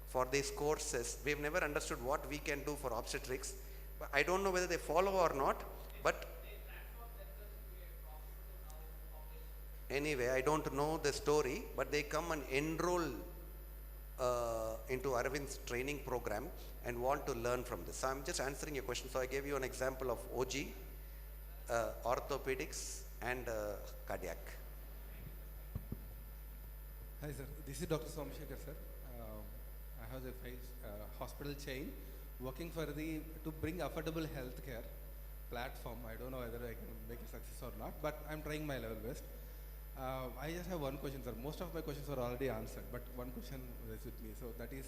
for these courses. We've never understood what we can do for obstetrics. But I don't know whether they follow or not, but anyway, I don't know the story, but they come and enroll into Arvind's training program and want to learn from this. So I'm just answering your question. So I gave you an example of OG, orthopedics, and cardiac. Hi sir, this is Dr. Somshekar sir. I have a hospital chain working to bring affordable healthcare platform. I don't know whether I can make a success or not, but I'm trying my level best. I just have one question, sir. Most of my questions were already answered, but one question is with me. So that is,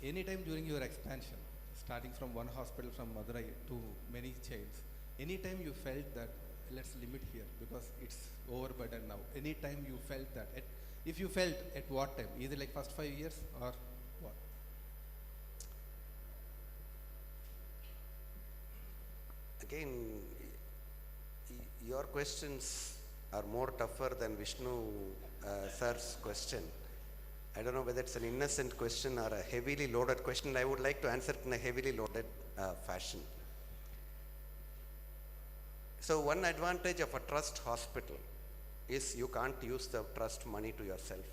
anytime during your expansion, starting from one hospital from Madurai to many chains, anytime you felt that let's limit here because it's overburdened now. Anytime you felt that, if you felt at what time, either like first 5 years or what? Again, your questions are more tougher than Vishnu sir's question. I don't know whether it's an innocent question or a heavily loaded question. I would like to answer it in a heavily loaded fashion. So one advantage of a trust hospital is you can't use the trust money to yourself.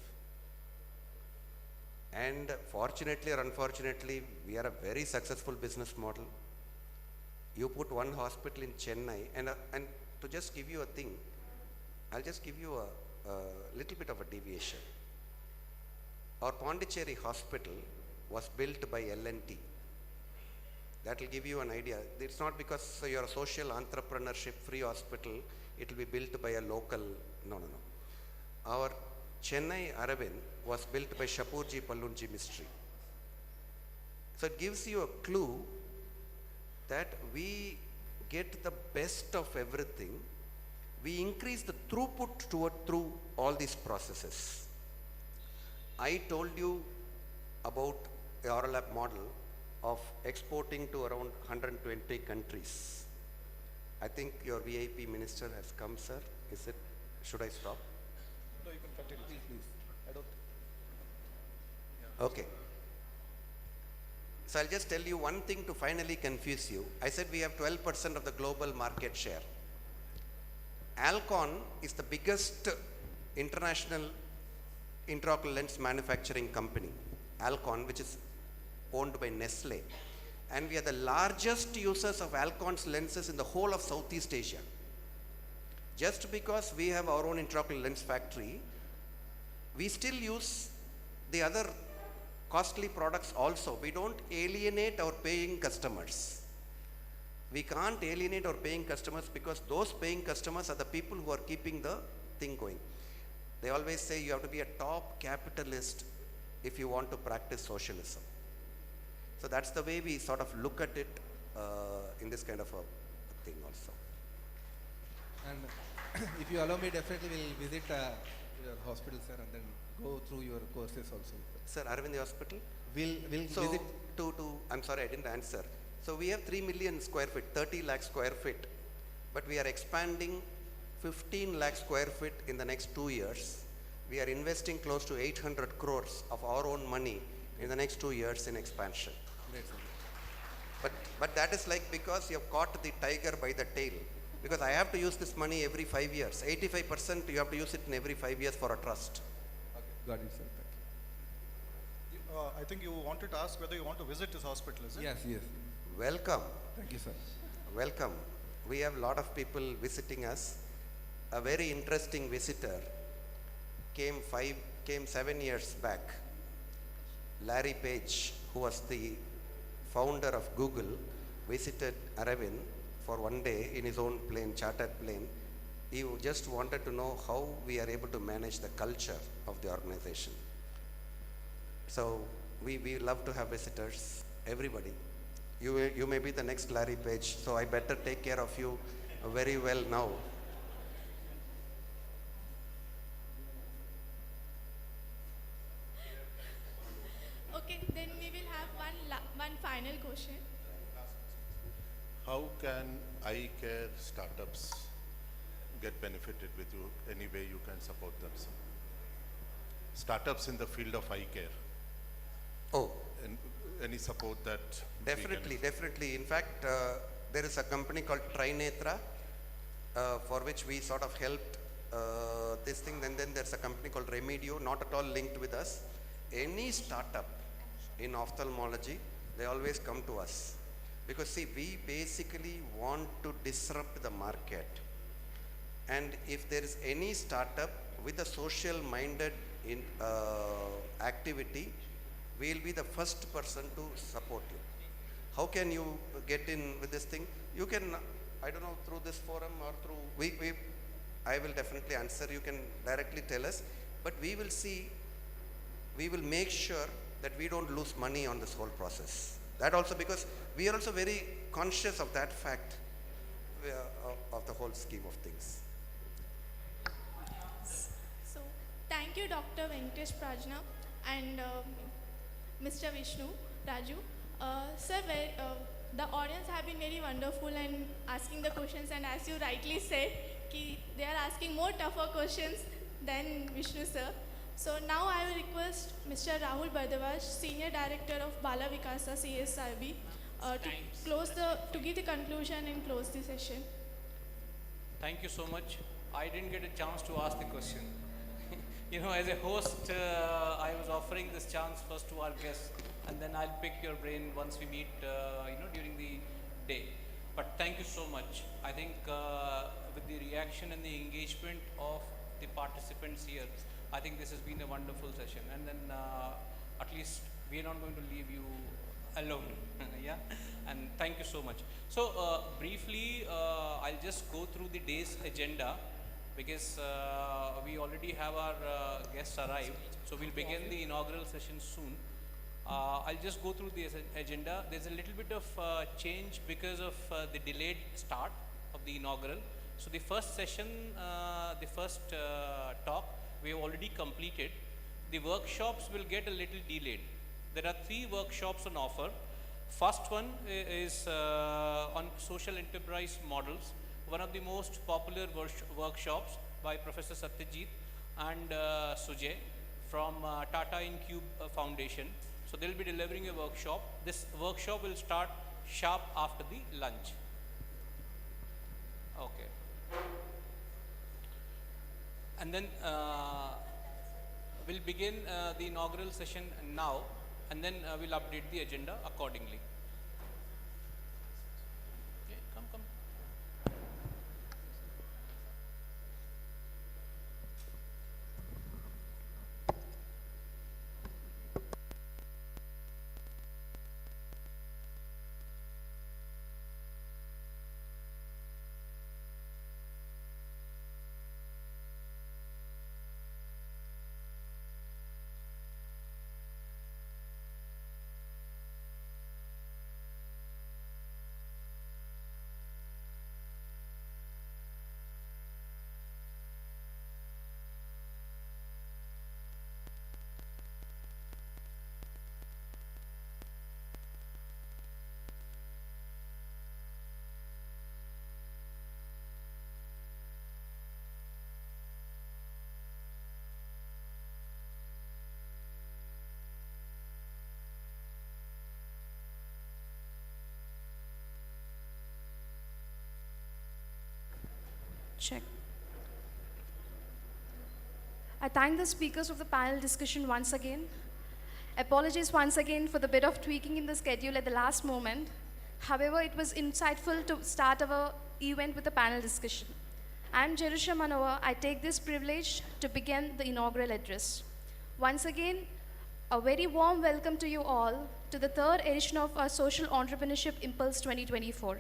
And fortunately or unfortunately, we are a very successful business model. You put one hospital in Chennai, and to just give you a thing, I'll just give you a little bit of a deviation. Our Pondicherry hospital was built by L&T. That will give you an idea. It's not because you're a social entrepreneurship free hospital, it will be built by a local, no. Our Chennai Aravind was built by Shapurji Pallunji Mystery. So it gives you a clue that we get the best of everything. We increase the throughput through all these processes. I told you about the Oralab model of exporting to around 120 countries. I think your VIP minister has come, sir. Should I stop? No, you can continue. Please. I don't. Okay. So I'll just tell you one thing to finally confuse you. I said we have 12% of the global market share. Alcon is the biggest international intraocular lens manufacturing company. Alcon, which is owned by Nestle. And we are the largest users of Alcon's lenses in the whole of Southeast Asia. Just because we have our own intraocular lens factory, we still use the other costly products also, we don't alienate our paying customers. We can't alienate our paying customers because those paying customers are the people who are keeping the thing going. They always say you have to be a top capitalist if you want to practice socialism. So that's the way we sort of look at it in this kind of a thing also. And if you allow me, definitely we'll visit your hospital, sir, and then go through your courses also. Sir, Arvind Hospital? We'll So, visit. I'm sorry, I didn't answer. So we have 3 million square feet, 30 lakh square feet, but we are expanding 15 lakh square feet in the next 2 years. We are investing close to 800 crores of our own money in the next 2 years in expansion. Great, sir. But that is like because you have caught the tiger by the tail. Because I have to use this money every 5 years. 85% you have to use it in every 5 years for a trust. Okay, got it, sir. Thank I think you wanted to ask whether you want to visit this hospital, is it? you. Yes, yes. Welcome. Thank you, sir. Welcome. We have a lot of people visiting us. A very interesting visitor came 7 years back. Larry Page, who was the founder of Google, visited Aravind for one day in his own plane, chartered plane. He just wanted to know how we are able to manage the culture of the organization. So we love to have visitors, everybody. You may be the next Larry Page, so I better take care of you very well now. Okay, then we will have one final question. How can eye care startups get benefited with you? Any way you can support them, sir? Startups in the field of eye care. Oh, And any support that we can- definitely. In fact, there is a company called Trinetra, for which we sort of helped this thing. And then there's a company called Remedio, not at all linked with us. Any startup in ophthalmology, they always come to us. Because see, we basically want to disrupt the market. And if there is any startup with a social minded activity, we will be the first person to support you. How can you get in with this thing? You can, I don't know, through this forum or through, I will definitely answer. You can directly tell us, but we will make sure that we don't lose money on this whole process. That also, because we are also very conscious of that fact of the whole scheme of things. So, thank you, Dr. Venkatesh Prajna and Mr. Vishnu Raju. Sir, the audience have been very wonderful and asking the questions, and as you rightly said, they are asking more tougher questions than Vishnu sir. So now I will request Mr. Rahul Bardwaj, Senior Director of Bala Vikasa CSRB, to give the conclusion and close the session. Thank you so much. I didn't get a chance to ask the question. As a host, I was offering this chance first to our guests, and then I'll pick your brain once we meet, during the day. But thank you so much. I think with the reaction and the engagement of the participants here, I think this has been a wonderful session. And then at least we are not going to leave you alone. Yeah. And thank you so much. So briefly, I'll just go through the day's agenda, because we already have our guests arrived. So we'll begin the inaugural session soon. I'll just go through the agenda. There's a little bit of change because of the delayed start of the inaugural. So the first session, the first talk, we have already completed. The workshops will get a little delayed. There are 3 workshops on offer. First one is on social enterprise models, one of the most popular workshops by Professor Satyajit and Sujay from Tata Incube Foundation. So they'll be delivering a workshop. This workshop will start sharp after the lunch. Okay. And then we'll begin the inaugural session now, and then we'll update the agenda accordingly. Okay, come. Check. I thank the speakers of the panel discussion once again. Apologies once again for the bit of tweaking in the schedule at the last moment. However, it was insightful to start our event with a panel discussion. I am Jerusha Manoa. I take this privilege to begin the inaugural address. Once again, a very warm welcome to you all to the third edition of our Social Entrepreneurship Impulse 2024.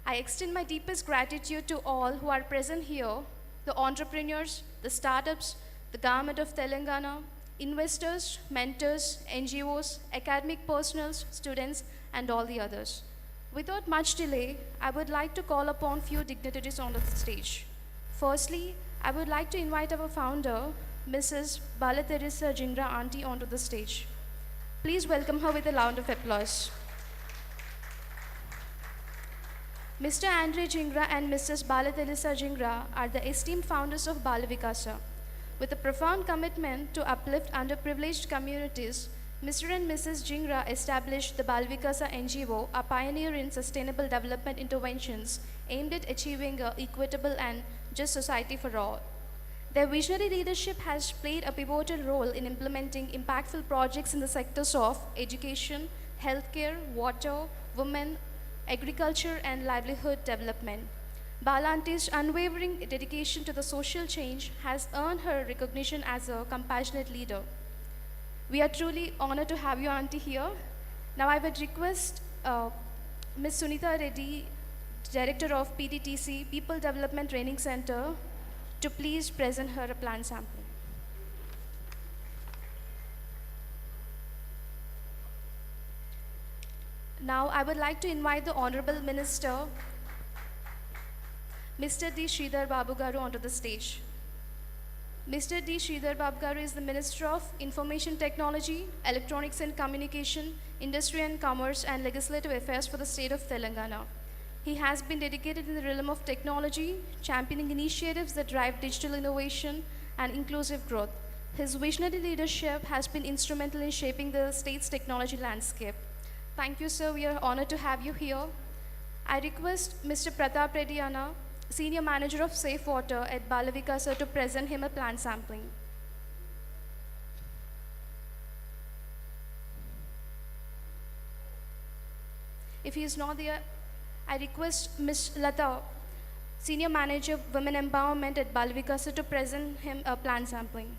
I extend my deepest gratitude to all who are present here, the entrepreneurs, the startups, the government of Telangana, investors, mentors, NGOs, academic personnel, students, and all the others. Without much delay, I would like to call upon few dignitaries on the stage. Firstly, I would like to invite our founder, Mrs. Bala Vikasa Auntie, onto the stage. Please welcome her with a round of applause. Mr. Andre Jingra and Mrs. Bala Vikasa are the esteemed founders of Bala Vikasa. With a profound commitment to uplift underprivileged communities, Mr. and Mrs. Jingra established the Bala Vikasa NGO, a pioneer in sustainable development interventions aimed at achieving an equitable and just society for all. Their visionary leadership has played a pivotal role in implementing impactful projects in the sectors of education, healthcare, water, women, agriculture, and livelihood development. Bala Auntie's unwavering dedication to the social change has earned her recognition as a compassionate leader. We are truly honored to have you, Auntie, here. Now I would request Ms. Sunita Reddy, Director of PDTC, People Development Training Center, to please present her a plant sample. Now I would like to invite the Honorable Minister, Mr. D. Sridhar Babu Garu, onto the stage. Mr. D. Sridhar Babu Garu is the Minister of Information Technology, Electronics and Communication, Industry and Commerce, and Legislative Affairs for the state of Telangana. He has been dedicated in the realm of technology, championing initiatives that drive digital innovation and inclusive growth. His visionary leadership has been instrumental in shaping the state's technology landscape. Thank you, sir. We are honored to have you here. I request Mr. Pratap Reddy Anna, Senior Manager of Safe Water at Bala Vikasa, to present him a plant sampling. If he is not there, I request Ms. Lata, Senior Manager Women Empowerment at Bala Vikasa, to present him a plant sampling.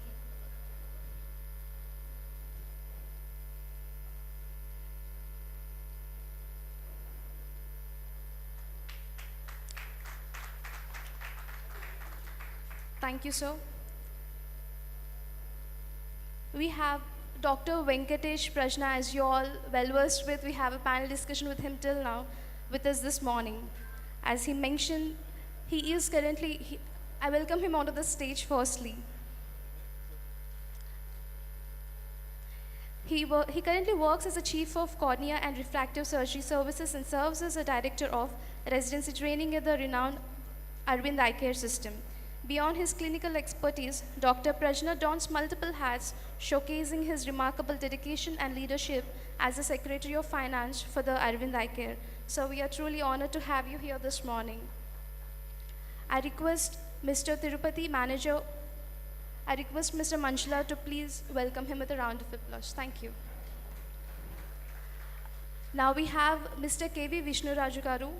Thank you, sir. We have Dr. Venkatesh Prajna, as you all well versed with. We have a panel discussion with him till now, with us this morning. As he mentioned, he is currently, I welcome him onto the stage firstly. He currently works as a Chief of Cornea and Refractive Surgery Services and serves as a Director of Residency Training at the renowned Arvind Eye Care System. Beyond his clinical expertise, Dr. Prajna dons multiple hats, showcasing his remarkable dedication and leadership as the Secretary of Finance for the Arvind Eye Care. So we are truly honored to have you here this morning. I request Mr. Tirupati, Manager, I request Mr. Manchula to please welcome him with a round of applause. Thank you. Now we have Mr. K.V. Vishnu Raju Garu.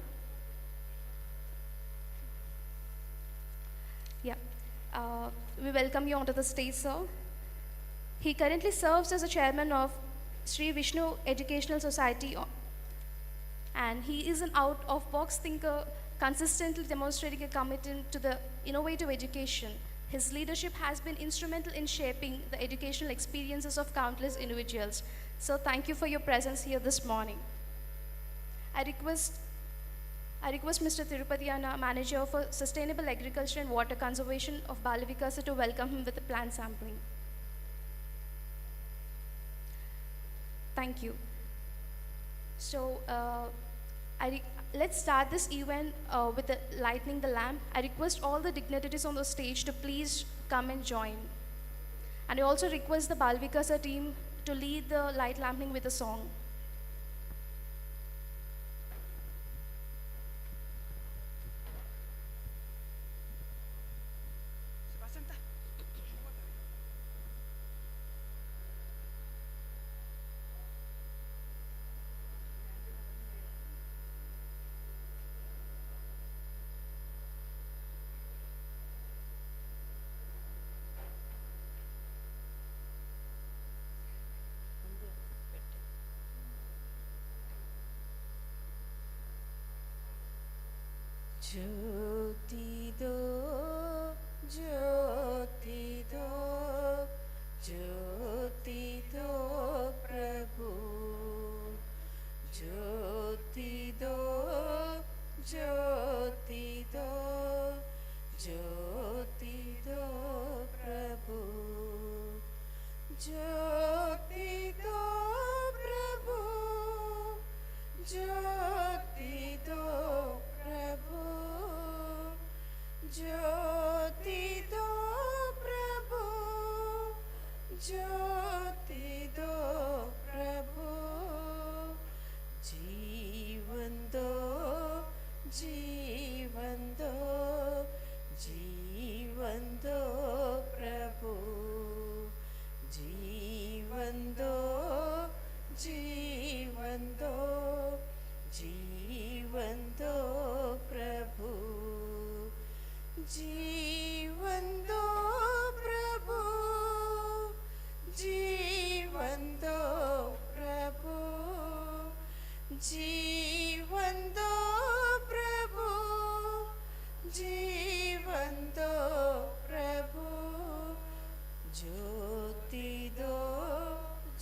Yeah, we welcome you onto the stage, sir. He currently serves as a chairman of Sri Vishnu Educational Society, and he is an out-of-box thinker, consistently demonstrating a commitment to the innovative education. His leadership has been instrumental in shaping the educational experiences of countless individuals. So thank you for your presence here this morning. I request Mr. Tirupati Anna, Manager for Sustainable Agriculture and Water Conservation of Bala Vikasa, to welcome him with a plant sampling. Thank you. So let's start this event with lighting the lamp. I request all the dignitaries on the stage to please come and join. And I also request the Bala Vikasa team to lead the light lamping with a song. ज्योति दो ज्योति दो ज्योति दो प्रभु ज्योति दो ज्योति दो ज्योति दो प्रभु ज्योति दो प्रभु ज्योति दो प्रभु ज्योति दो प्रभु ज्योति दो प्रभु जीवन दो जीवन दो जीवन दो प्रभु जीवन दो जीवन दो जीवन दो प्रभु जीवन दो प्रभु जीवन दो प्रभु जीवन दो प्रभु जीवन दो प्रभु ज्योति दो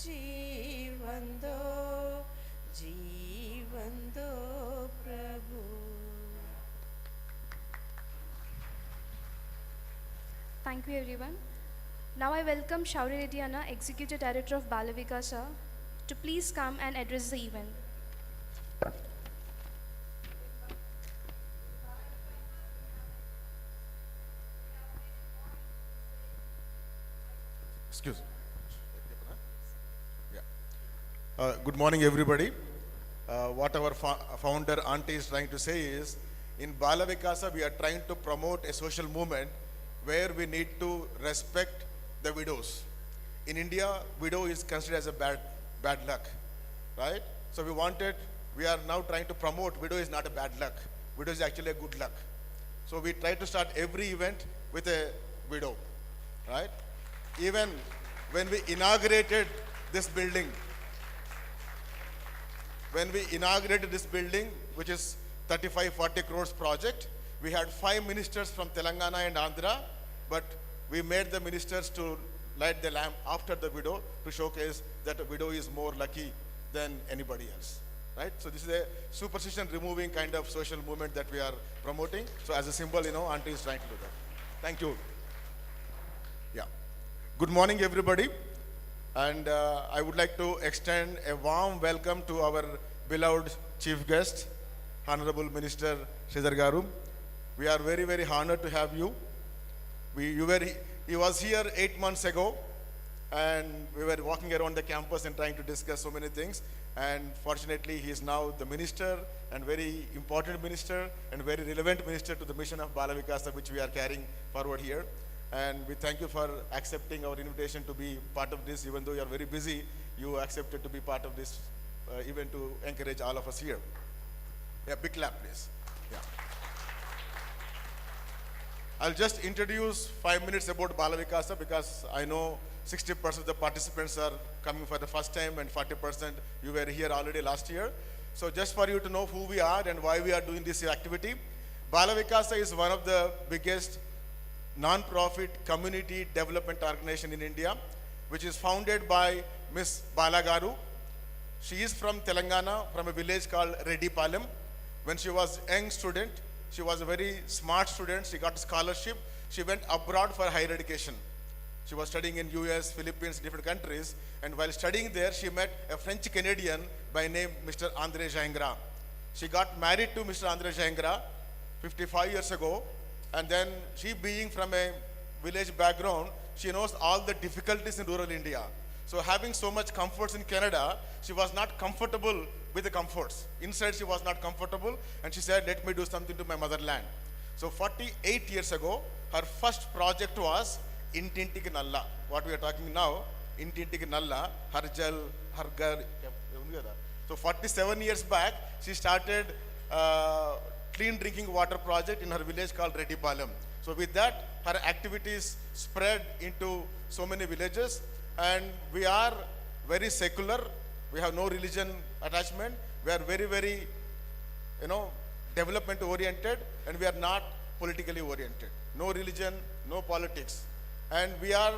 जीवन दो जीवन दो प्रभु. Thank you everyone. Now I welcome Shauri Reddy Anna, Executive Director of Bala Vikasa, to please come and address the event. Excuse me. Yeah. Good morning, everybody. What our founder, Auntie, is trying to say is, in Bala Vikasa, we are trying to promote a social movement where we need to respect the widows. In India, widow is considered as a bad luck, right? So we are now trying to promote widow is not a bad luck. Widow is actually a good luck. So we try to start every event with a widow, right? Even when we inaugurated this building, which is 35-40 crores project, we had 5 ministers from Telangana and Andhra, but we made the ministers to light the lamp after the widow to showcase that a widow is more lucky than anybody else, right? So this is a superstition removing kind of social movement that we are promoting. So as a symbol, Auntie is trying to do that. Thank you. Yeah. Good morning, everybody. And I would like to extend a warm welcome to our beloved chief guest, Honorable Minister Sridhar Garu. We are very, very honored to have you. He was here 8 months ago, and we were walking around the campus and trying to discuss so many things. And fortunately, he is now the minister, and very important minister, and very relevant minister to the mission of Bala Vikasa, which we are carrying forward here. And we thank you for accepting our invitation to be part of this. Even though you are very busy, you accepted to be part of this event to encourage all of us here. Yeah, big clap, please. Yeah. I'll just introduce 5 minutes about Bala Vikasa, because I know 60% of the participants are coming for the first time, and 40% you were here already last year. So just for you to know who we are and why we are doing this activity, Bala Vikasa is one of the biggest non-profit community development organization in India, which is founded by Miss Bala Garu. She is from Telangana, from a village called Reddy Palam. When she was a young student, she was a very smart student. She got a scholarship. She went abroad for higher education. She was studying in US, Philippines, different countries. And while studying there, she met a French Canadian by name Mr. André Gingras. She got married to Mr. André Gingras 55 years ago. And then she, being from a village background, she knows all the difficulties in rural India. So having so much comforts in Canada, she was not comfortable with the comforts. Inside she was not comfortable, and she said, let me do something to my motherland. So 48 years ago, her first project was Intintik Nalla. What we are talking now, Intintik Nalla, Har Jal, Har Gar. So 47 years back, she started clean drinking water project in her village called Reddy Palam. So with that, her activities spread into so many villages, and we are very secular. We have no religion attachment. We are very, very, development oriented, and we are not politically oriented. No religion, no politics. And we are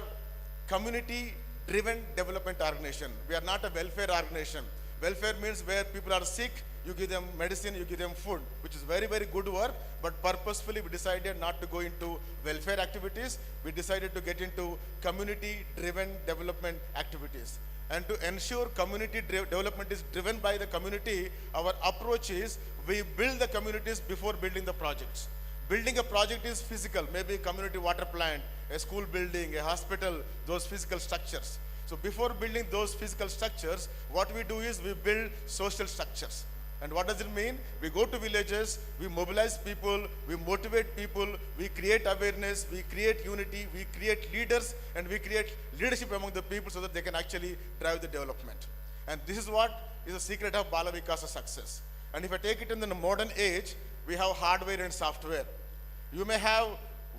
community driven development organization. We are not a welfare organization. Welfare means where people are sick, you give them medicine, you give them food, which is very, very good work, but purposefully we decided not to go into welfare activities. We decided to get into community-driven development activities. And to ensure community development is driven by the community, our approach is we build the communities before building the projects. Building a project is physical, maybe a community water plant, a school building, a hospital, those physical structures. So before building those physical structures, what we do is we build social structures. And what does it mean? We go to villages, we mobilize people, we motivate people, we create awareness, we create unity, we create leaders, and we create leadership among the people so that they can actually drive the development. And this is what is the secret of Bala Vikasa success. And if I take it in the modern age, we have hardware and software. You may have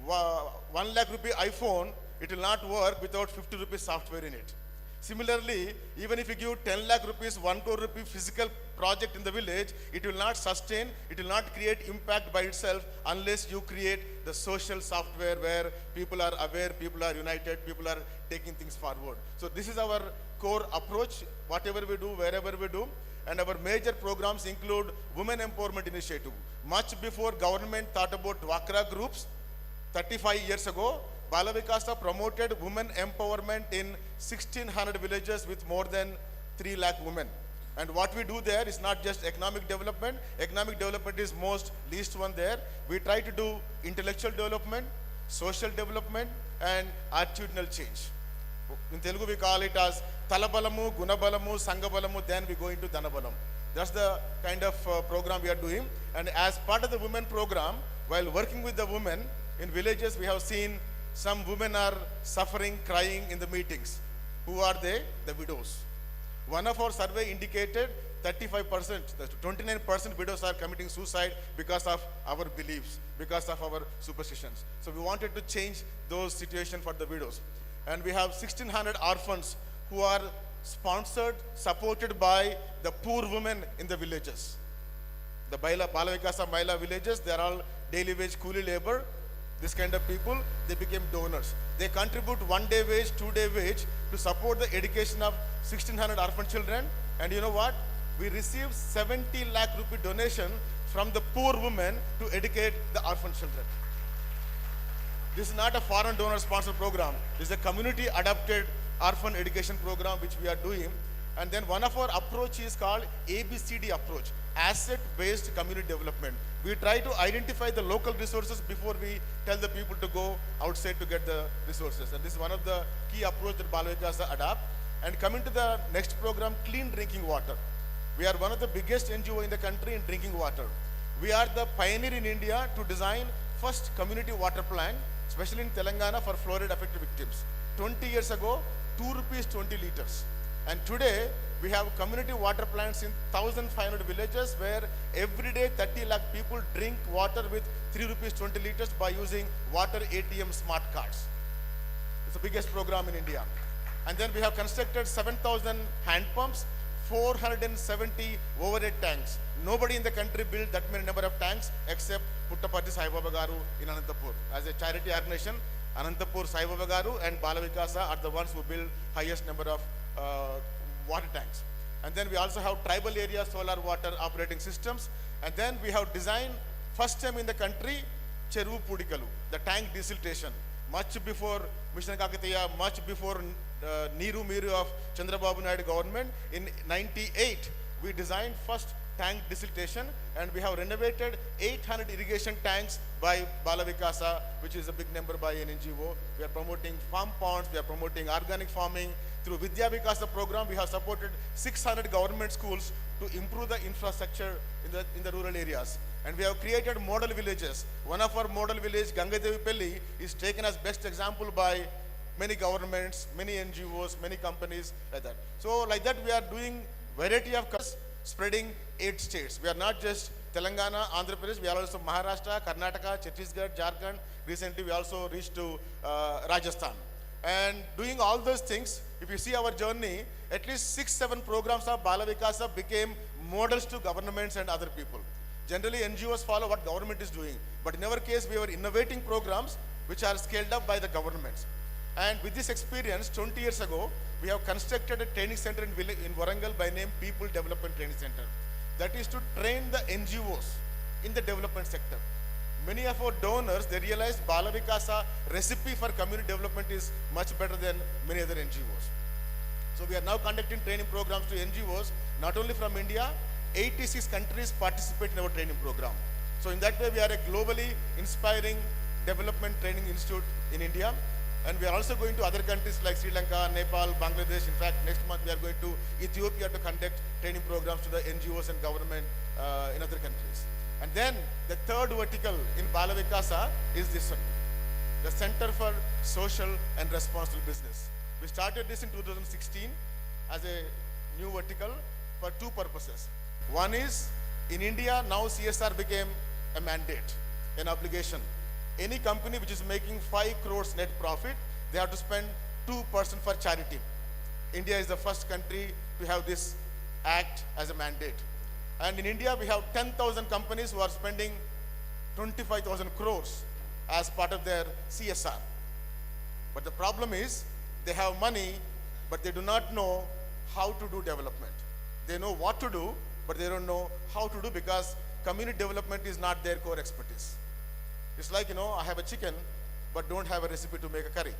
1 lakh rupee iPhone, it will not work without 50 rupees software in it. Similarly, even if you give 10 lakh rupees, 1 crore rupee physical project in the village, it will not sustain, it will not create impact by itself unless you create the social software where people are aware, people are united, people are taking things forward. So this is our core approach, whatever we do, wherever we do. And our major programs include Women Empowerment Initiative. Much before government thought about Dwakra groups, 35 years ago, Bala Vikasa promoted women empowerment in 1600 villages with more than 3 lakh women. And what we do there is not just economic development. Economic development is most least one there. We try to do intellectual development, social development, and attitudinal change. In Telugu we call it as Talabalamu, Gunabalamu, Sangabalamu, then we go into Dhanabalam. That's the kind of program we are doing. And as part of the women program, while working with the women in villages, we have seen some women are suffering, crying in the meetings. Who are they? The widows. One of our survey indicated 35%, 29% widows are committing suicide because of our beliefs, because of our superstitions. So we wanted to change those situations for the widows. And we have 1600 orphans who are sponsored, supported by the poor women in the villages. The Bala Vikasa Mahila villages, they are all daily wage coolie labor. This kind of people, they became donors. They contribute 1 day wage, 2 day wage to support the education of 1600 orphan children. And you know what? We received 70 lakh rupee donation from the poor women to educate the orphan children. This is not a foreign donor sponsored program. This is a community adapted orphan education program which we are doing. And then one of our approach is called ABCD approach, asset based community development. We try to identify the local resources before we tell the people to go outside to get the resources. And this is one of the key approach that Bala Vikasa adopt. And coming to the next program, clean drinking water. We are one of the biggest NGO in the country in drinking water. We are the pioneer in India to design first community water plant, especially in Telangana for fluoride affected victims. 20 years ago, 2 rupees 20 liters. And today, we have community water plants in 1,500 villages where every day 30 lakh people drink water with 3 rupees 20 liters by using water ATM smart cards. It's the biggest program in India. And then we have constructed 7,000 hand pumps, 470 overhead tanks. Nobody in the country built that many number of tanks except Puttaparthi Sai Baba Garu in Anantapur. As a charity organization, Anantapur Sai Baba Garu and Bala Vikasa are the ones who build highest number of water tanks. And then we also have tribal area solar water operating systems. And then we have designed, first time in the country, Cheruvu Pudikalu, the tank desiltation. Much before Mission Kakatiya, much before Neeru Meeru of Chandrababu Naidu government, in 98, we designed first tank desiltation, and we have renovated 800 irrigation tanks by Bala Vikasa, which is a big number by an NGO. We are promoting farm ponds, we are promoting organic farming. Through Vidya Vikasa program, we have supported 600 government schools to improve the infrastructure in the rural areas. And we have created model villages. One of our model village, Gangadevi Pelli, is taken as best example by many governments, many NGOs, many companies like that. So like that, we are doing variety of spreading 8 states. We are not just Telangana, Andhra Pradesh, we are also Maharashtra, Karnataka, Chhattisgarh, Jharkhand. Recently, we also reached to Rajasthan. And doing all those things, if you see our journey, at least 6-7 programs of Bala Vikasa became models to governments and other people. Generally, NGOs follow what government is doing. But in our case, we were innovating programs which are scaled up by the governments. And with this experience, 20 years ago, we have constructed a training center in Warangal by name People Development Training Center. That is to train the NGOs in the development sector. Many of our donors, they realized Bala Vikasa recipe for community development is much better than many other NGOs. So we are now conducting training programs to NGOs, not only from India, 86 countries participate in our training program. So in that way, we are a globally inspiring development training institute in India. And we are also going to other countries like Sri Lanka, Nepal, Bangladesh. In fact, next month we are going to Ethiopia to conduct training programs to the NGOs and government in other countries. And then the third vertical in Bala Vikasa is this one, the Center for Social and Responsible Business. We started this in 2016 as a new vertical for two purposes. One is, in India, now CSR became a mandate, an obligation. Any company which is making 5 crores net profit, they have to spend 2% for charity. India is the first country to have this act as a mandate. And in India, we have 10,000 companies who are spending 25,000 crores as part of their CSR. But the problem is, they have money, but they do not know how to do development. They know what to do, but they don't know how to do, because community development is not their core expertise. It's like, I have a chicken, but don't have a recipe to make a curry.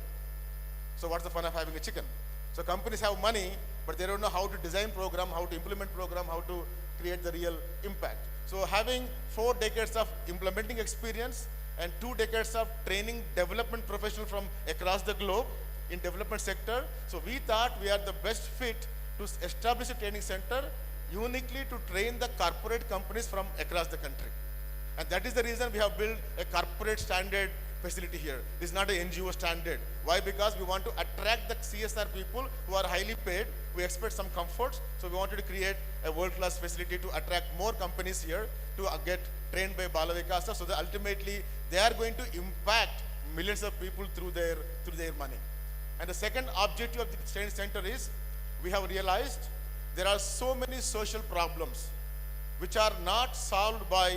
So what's the fun of having a chicken? So companies have money, but they don't know how to design program, how to implement program, how to create the real impact. So having 4 decades of implementing experience and 2 decades of training development professionals from across the globe in development sector, so we thought we are the best fit to establish a training center uniquely to train the corporate companies from across the country. And that is the reason we have built a corporate standard facility here. This is not an NGO standard. Why? Because we want to attract the CSR people who are highly paid. We expect some comforts. So we wanted to create a world-class facility to attract more companies here to get trained by Bala Vikasa, so that ultimately they are going to impact millions of people through their money. And the second objective of the training center is, we have realized there are so many social problems which are not solved by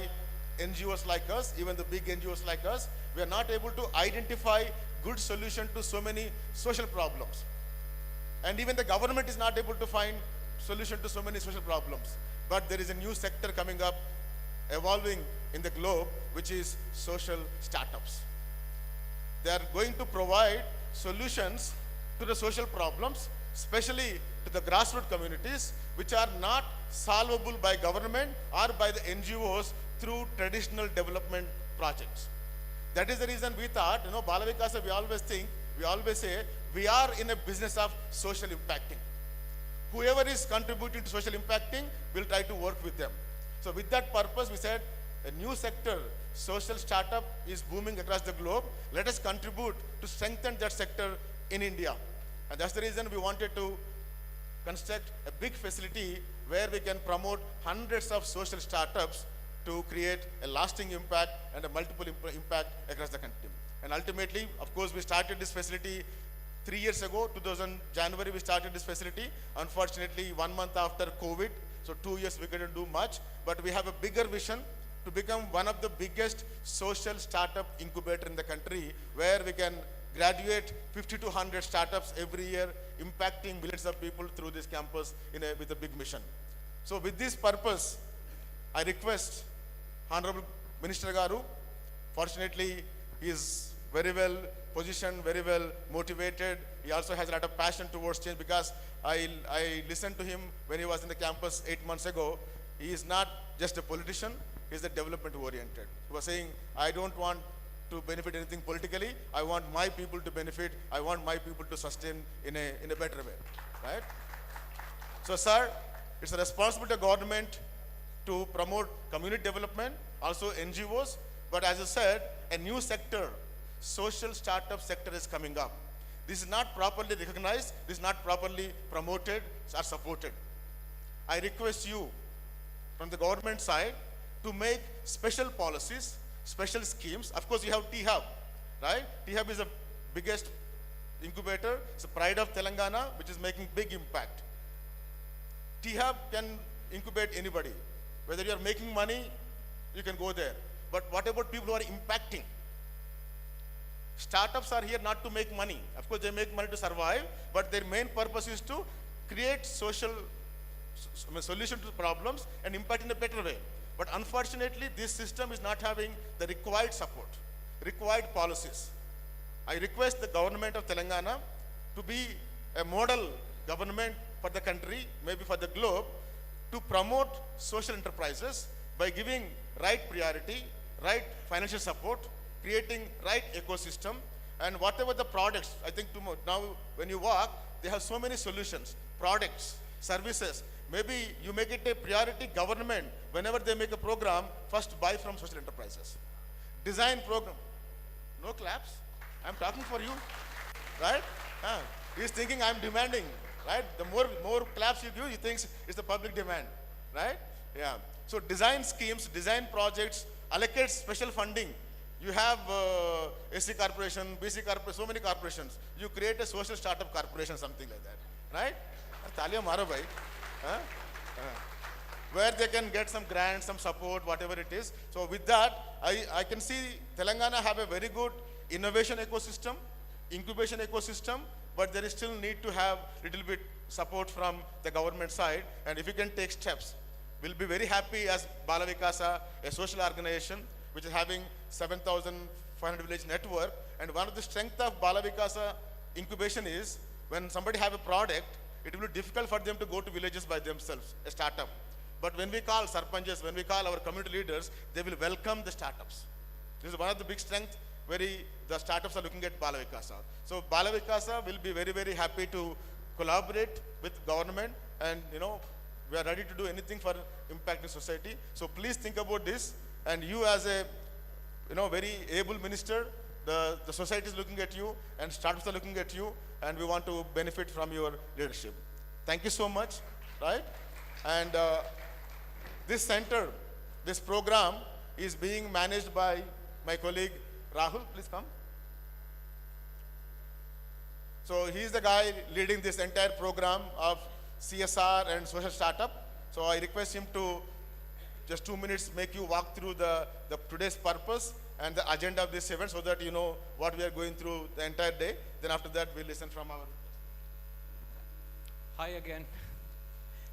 NGOs like us, even the big NGOs like us. We are not able to identify good solution to so many social problems. And even the government is not able to find solution to so many social problems. But there is a new sector coming up, evolving in the globe, which is social startups. They are going to provide solutions to the social problems, especially to the grassroots communities, which are not solvable by government or by the NGOs through traditional development projects. That is the reason we thought, Bala Vikasa, we always say, we are in a business of social impacting. Whoever is contributing to social impacting, we'll try to work with them. So with that purpose, we said, a new sector, social startup, is booming across the globe. Let us contribute to strengthen that sector in India. And that's the reason we wanted to construct a big facility where we can promote hundreds of social startups to create a lasting impact and a multiple impact across the country. And ultimately, of course, we started this facility 3 years ago, 2000 January we started this facility. Unfortunately, 1 month after COVID, so 2 years we couldn't do much, but we have a bigger vision to become one of the biggest social startup incubator in the country, where we can graduate 50 to 100 startups every year, impacting millions of people through this campus with a big mission. So with this purpose, I request Honorable Minister Garu. Fortunately, he is very well positioned, very well motivated. He also has a lot of passion towards change, because I listened to him when he was in the campus 8 months ago. He is not just a politician, he is a development oriented. He was saying, I don't want to benefit anything politically. I want my people to benefit. I want my people to sustain in a better way, right? So, sir, it's a responsibility of government to promote community development, also NGOs. But as I said, a new sector, social startup sector, is coming up. This is not properly recognized. This is not properly promoted or supported. I request you, from the government side, to make special policies, special schemes. Of course, you have T-Hub, right? T-Hub is the biggest incubator. It's the pride of Telangana, which is making big impact. T-Hub can incubate anybody. Whether you're making money you can go there. But what about people who are impacting? Startups are here not to make money. Of course, they make money to survive, but their main purpose is to create social solution to problems and impact in a better way. But unfortunately, this system is not having the required support, required policies. I request the government of Telangana to be a model government for the country, maybe for the globe, to promote social enterprises by giving right priority, right financial support, creating right ecosystem, and whatever the products, I think now when you walk, they have so many solutions, products, services. Maybe you make it a priority government, whenever they make a program, first buy from social enterprises. Design program. No claps. I'm talking for you, right? He's thinking I'm demanding, right? The more claps you give, he thinks it's the public demand, right? Yeah. So design schemes, design projects, allocate special funding. You have AC corporation, BC corporation, so many corporations. You create a social startup corporation, something like that, right? Talia maro bhai. Where they can get some grants, some support, whatever it is. So with that, I can see Telangana have a very good innovation ecosystem, incubation ecosystem, but there is still need to have little bit support from the government side. And if you can take steps, we'll be very happy as Bala Vikasa, a social organization, which is having 7,500 village network. And one of the strength of Bala Vikasa incubation is when somebody have a product, it will be difficult for them to go to villages by themselves, a startup. But when we call sarpanches, when we call our community leaders, they will welcome the startups. This is one of the big strengths where the startups are looking at Bala Vikasa. So Bala Vikasa will be very, very happy to collaborate with government, and we are ready to do anything for impact in society. So please think about this, and you as a very able minister, the society is looking at you and startups are looking at you, and we want to benefit from your leadership. Thank you so much, right? And this center, this program is being managed by my colleague Rahul. Please come. So he is the guy leading this entire program of CSR and social startup. So I request him to just 2 minutes make you walk through the today's purpose and the agenda of this event, so that you know what we are going through the entire day. Then after that, we'll listen from our... Hi again.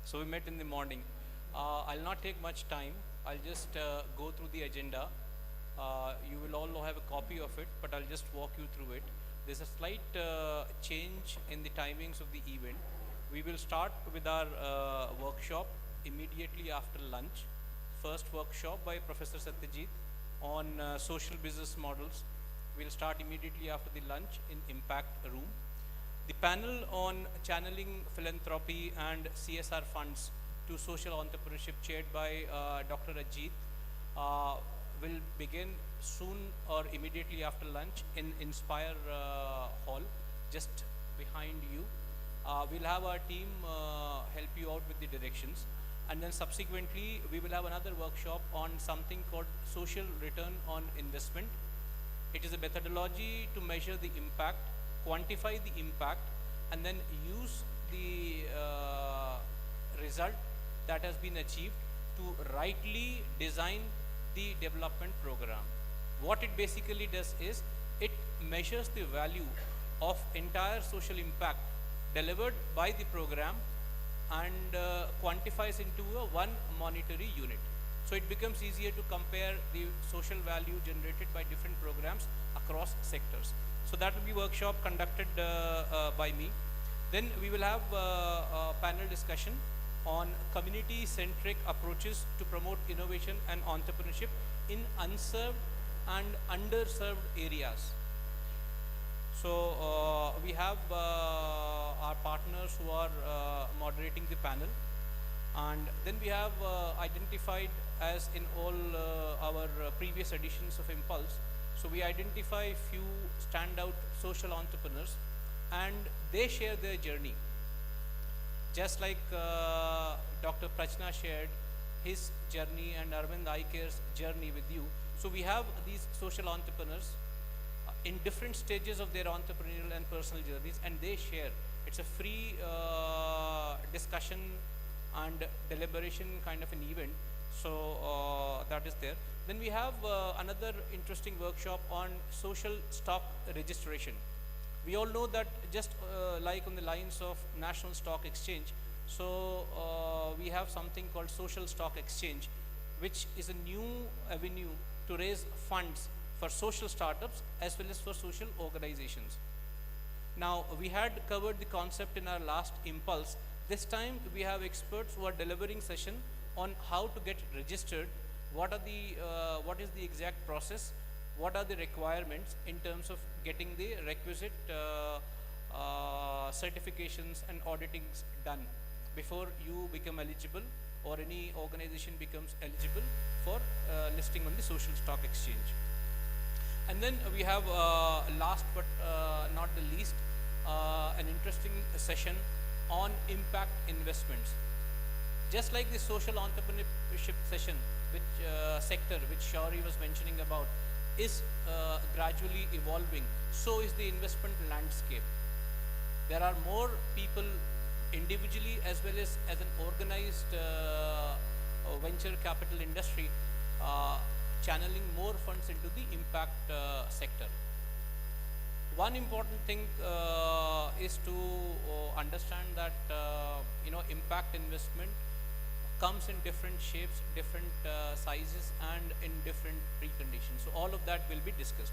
So we met in the morning. I'll not take much time. I'll just go through the agenda. You will all have a copy of it, but I'll just walk you through it. There's a slight change in the timings of the event. We will start with our workshop immediately after lunch. First workshop by Professor Satyajit on social business models. We'll start immediately after the lunch in Impact Room. The panel on channeling philanthropy and CSR funds to social entrepreneurship, chaired by Dr. Ajit, will begin soon or immediately after lunch in Inspire Hall, just behind you. We'll have our team help you out with the directions. And then subsequently, we will have another workshop on something called social return on investment. It is a methodology to measure the impact, quantify the impact, and then use the result that has been achieved to rightly design the development program. What it basically does is, it measures the value of entire social impact delivered by the program and quantifies into one monetary unit. So it becomes easier to compare the social value generated by different programs across sectors. So that will be workshop conducted by me. Then we will have a panel discussion on community-centric approaches to promote innovation and entrepreneurship in unserved and underserved areas. So we have our partners who are moderating the panel, and then we have identified, as in all our previous editions of Impulse, so we identify few standout social entrepreneurs, and they share their journey. Just like Dr. Prachna shared his journey and Arvind Eye Care's journey with you. So we have these social entrepreneurs in different stages of their entrepreneurial and personal journeys, and they share. It's a free discussion and deliberation kind of an event So that is there. Then we have another interesting workshop on social stock registration. We all know that just like on the lines of National Stock Exchange, so we have something called social stock exchange, which is a new avenue to raise funds for social startups as well as for social organizations. Now, we had covered the concept in our last Impulse. This time we have experts who are delivering session on how to get registered, what is the exact process, what are the requirements in terms of getting the requisite certifications and auditings done before you become eligible or any organization becomes eligible for listing on the social stock exchange. And then we have last but not the least, an interesting session on impact investments. Just like the social entrepreneurship session, which sector which Shauri was mentioning about is gradually evolving, so is the investment landscape. There are more people individually as well as an organized venture capital industry channeling more funds into the impact sector. One important thing is to understand that impact investment comes in different shapes, different sizes, and in different preconditions. So all of that will be discussed.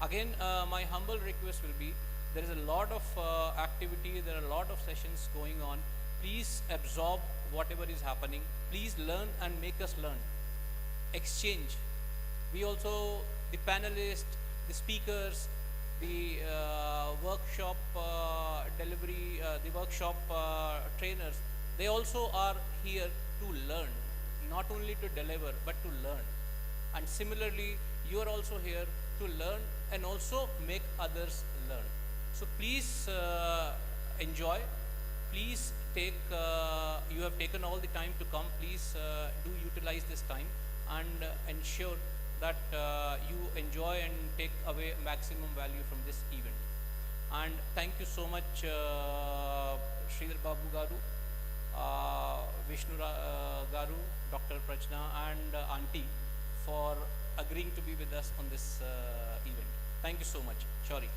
Again, my humble request will be, there is a lot of activity, there are a lot of sessions going on. Please absorb whatever is happening. Please learn and make us learn. Exchange. We also, the panelists, the speakers, the workshop delivery, the workshop trainers, they also are here to learn, not only to deliver, but to learn. And similarly, you are also here to learn and also make others learn. So please enjoy. Please take, you have taken all the time to come. Please do utilize this time and ensure that you enjoy and take away maximum value from this event. And thank you so much, Sridhar Babu Garu, Vishnu Garu, Dr. Prajna, and Auntie for agreeing to be with us on this event. Thank you so much. Shari.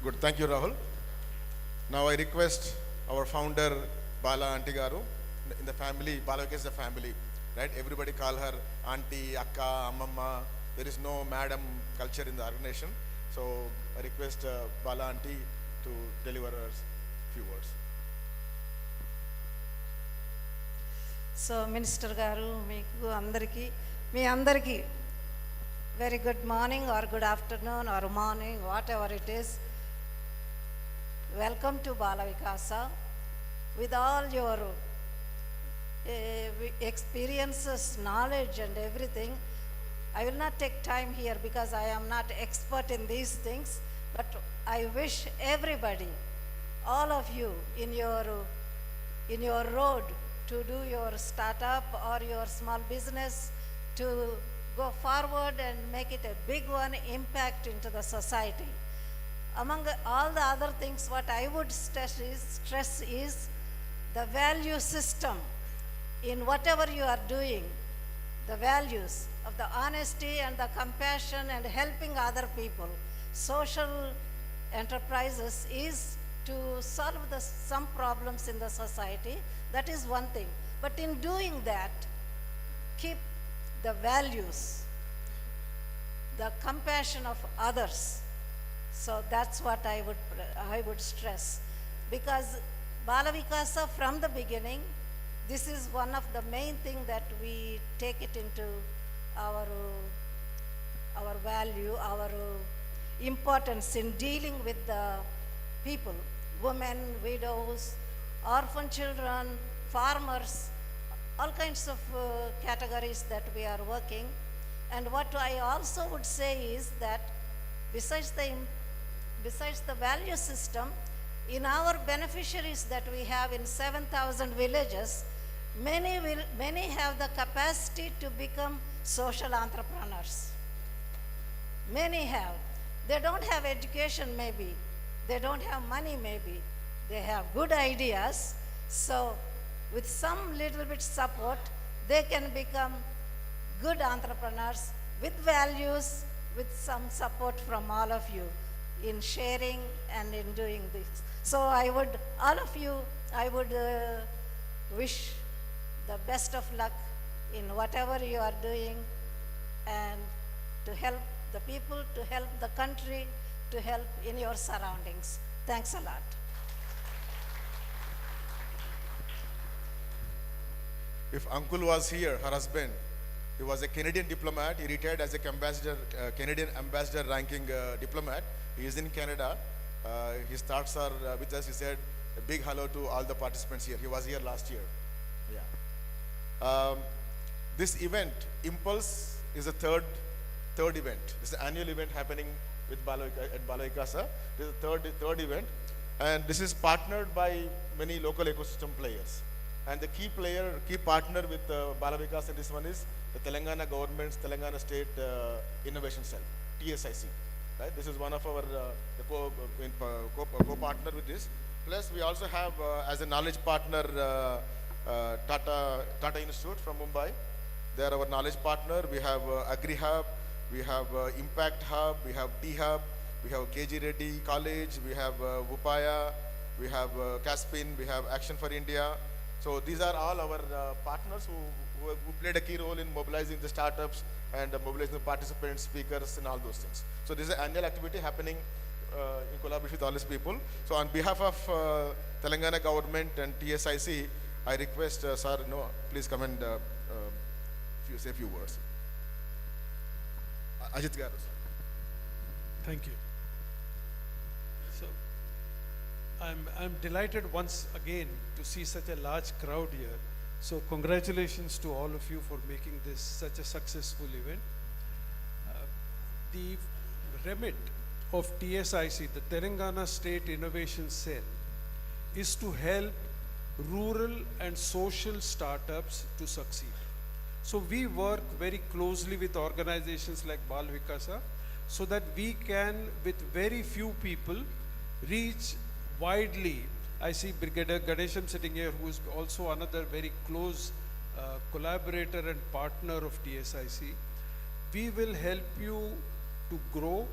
Good, thank you, Rahul. Now I request our founder, Bala Auntie Garu. In the family, Bala Vikasa is the family, right? Everybody call her Auntie, Akka, Amamma. There is no madam culture in the organization. So I request Bala Auntie to deliver us few words. So, Minister Garu, మీ అందరికీ very good morning or good afternoon or morning, whatever it is. Welcome to Bala Vikasa. With all your experiences, knowledge and everything, I will not take time here because I am not expert in these things, but I wish everybody, all of you in your road to do your startup or your small business, to go forward and make it a big one, impact into the society. Among all the other things, what I would stress is the value system in whatever you are doing, the values of the honesty and the compassion and helping other people. Social enterprises is to solve some problems in the society. That is one thing. But in doing that, keep the values, the compassion of others. So that's what I would stress. Because Bala Vikasa from the beginning, this is one of the main thing that we take it into our value, our importance in dealing with the people, women, widows, orphan children, farmers, all kinds of categories that we are working. And what I also would say is that besides the value system, in our beneficiaries that we have in 7,000 villages, many have the capacity to become social entrepreneurs. Many have. They don't have education maybe. They don't have money maybe. They have good ideas. So with some little bit support, they can become good entrepreneurs with values, with some support from all of you in sharing and in doing this. So I would, all of you, I would wish the best of luck in whatever you are doing, and to help the people, to help the country, to help in your surroundings. Thanks a lot. If Uncle was here, her husband, he was a Canadian diplomat. He retired as a ambassador, Canadian ambassador ranking diplomat. He is in Canada. His thoughts are with us. He said a big hello to all the participants here. He was here last year. Yeah. This event, Impulse, is the third event. This is an annual event happening with at Bala Vikasa. This is the third event, and this is partnered by many local ecosystem players. And the key partner with Bala Vikasa, this one is the Telangana government's Telangana State Innovation Cell, TSIC. Right? This is one of our co-partner with this. Plus, we also have as a knowledge partner Tata Institute from Mumbai. They are our knowledge partner. We have Agri Hub, we have Impact Hub, we have T Hub, we have KG Reddy College, we have Upaya, we have Caspin, we have Action for India. So these are all our partners who played a key role in mobilizing the startups and mobilizing the participants, speakers, and all those things. So this is an annual activity happening in collaboration with all these people. So on behalf of Telangana government and TSIC, I request sir, please come and say a few words. Ajit Garu. Thank you. So, I'm delighted once again to see such a large crowd here. So congratulations to all of you for making this such a successful event. The remit of TSIC, the Telangana State Innovation Cell, is to help rural and social startups to succeed. So we work very closely with organizations like Bala Vikasa so that we can, with very few people, reach widely. I see Brigadier Ganesham sitting here, who is also another very close collaborator and partner of TSIC. We will help you to grow.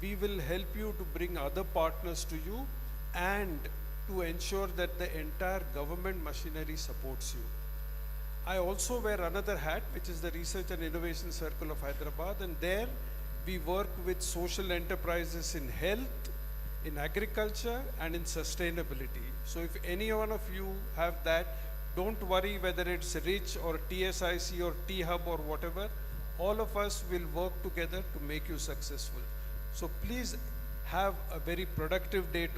We will help you to bring other partners to you and to ensure that the entire government machinery supports you. I also wear another hat, which is the Research and Innovation Circle of Hyderabad, and there we work with social enterprises in health, in agriculture, and in sustainability. So if any one of you have that, don't worry whether it's RICH or TSIC or T-Hub or whatever, all of us will work together to make you successful. So please have a very productive day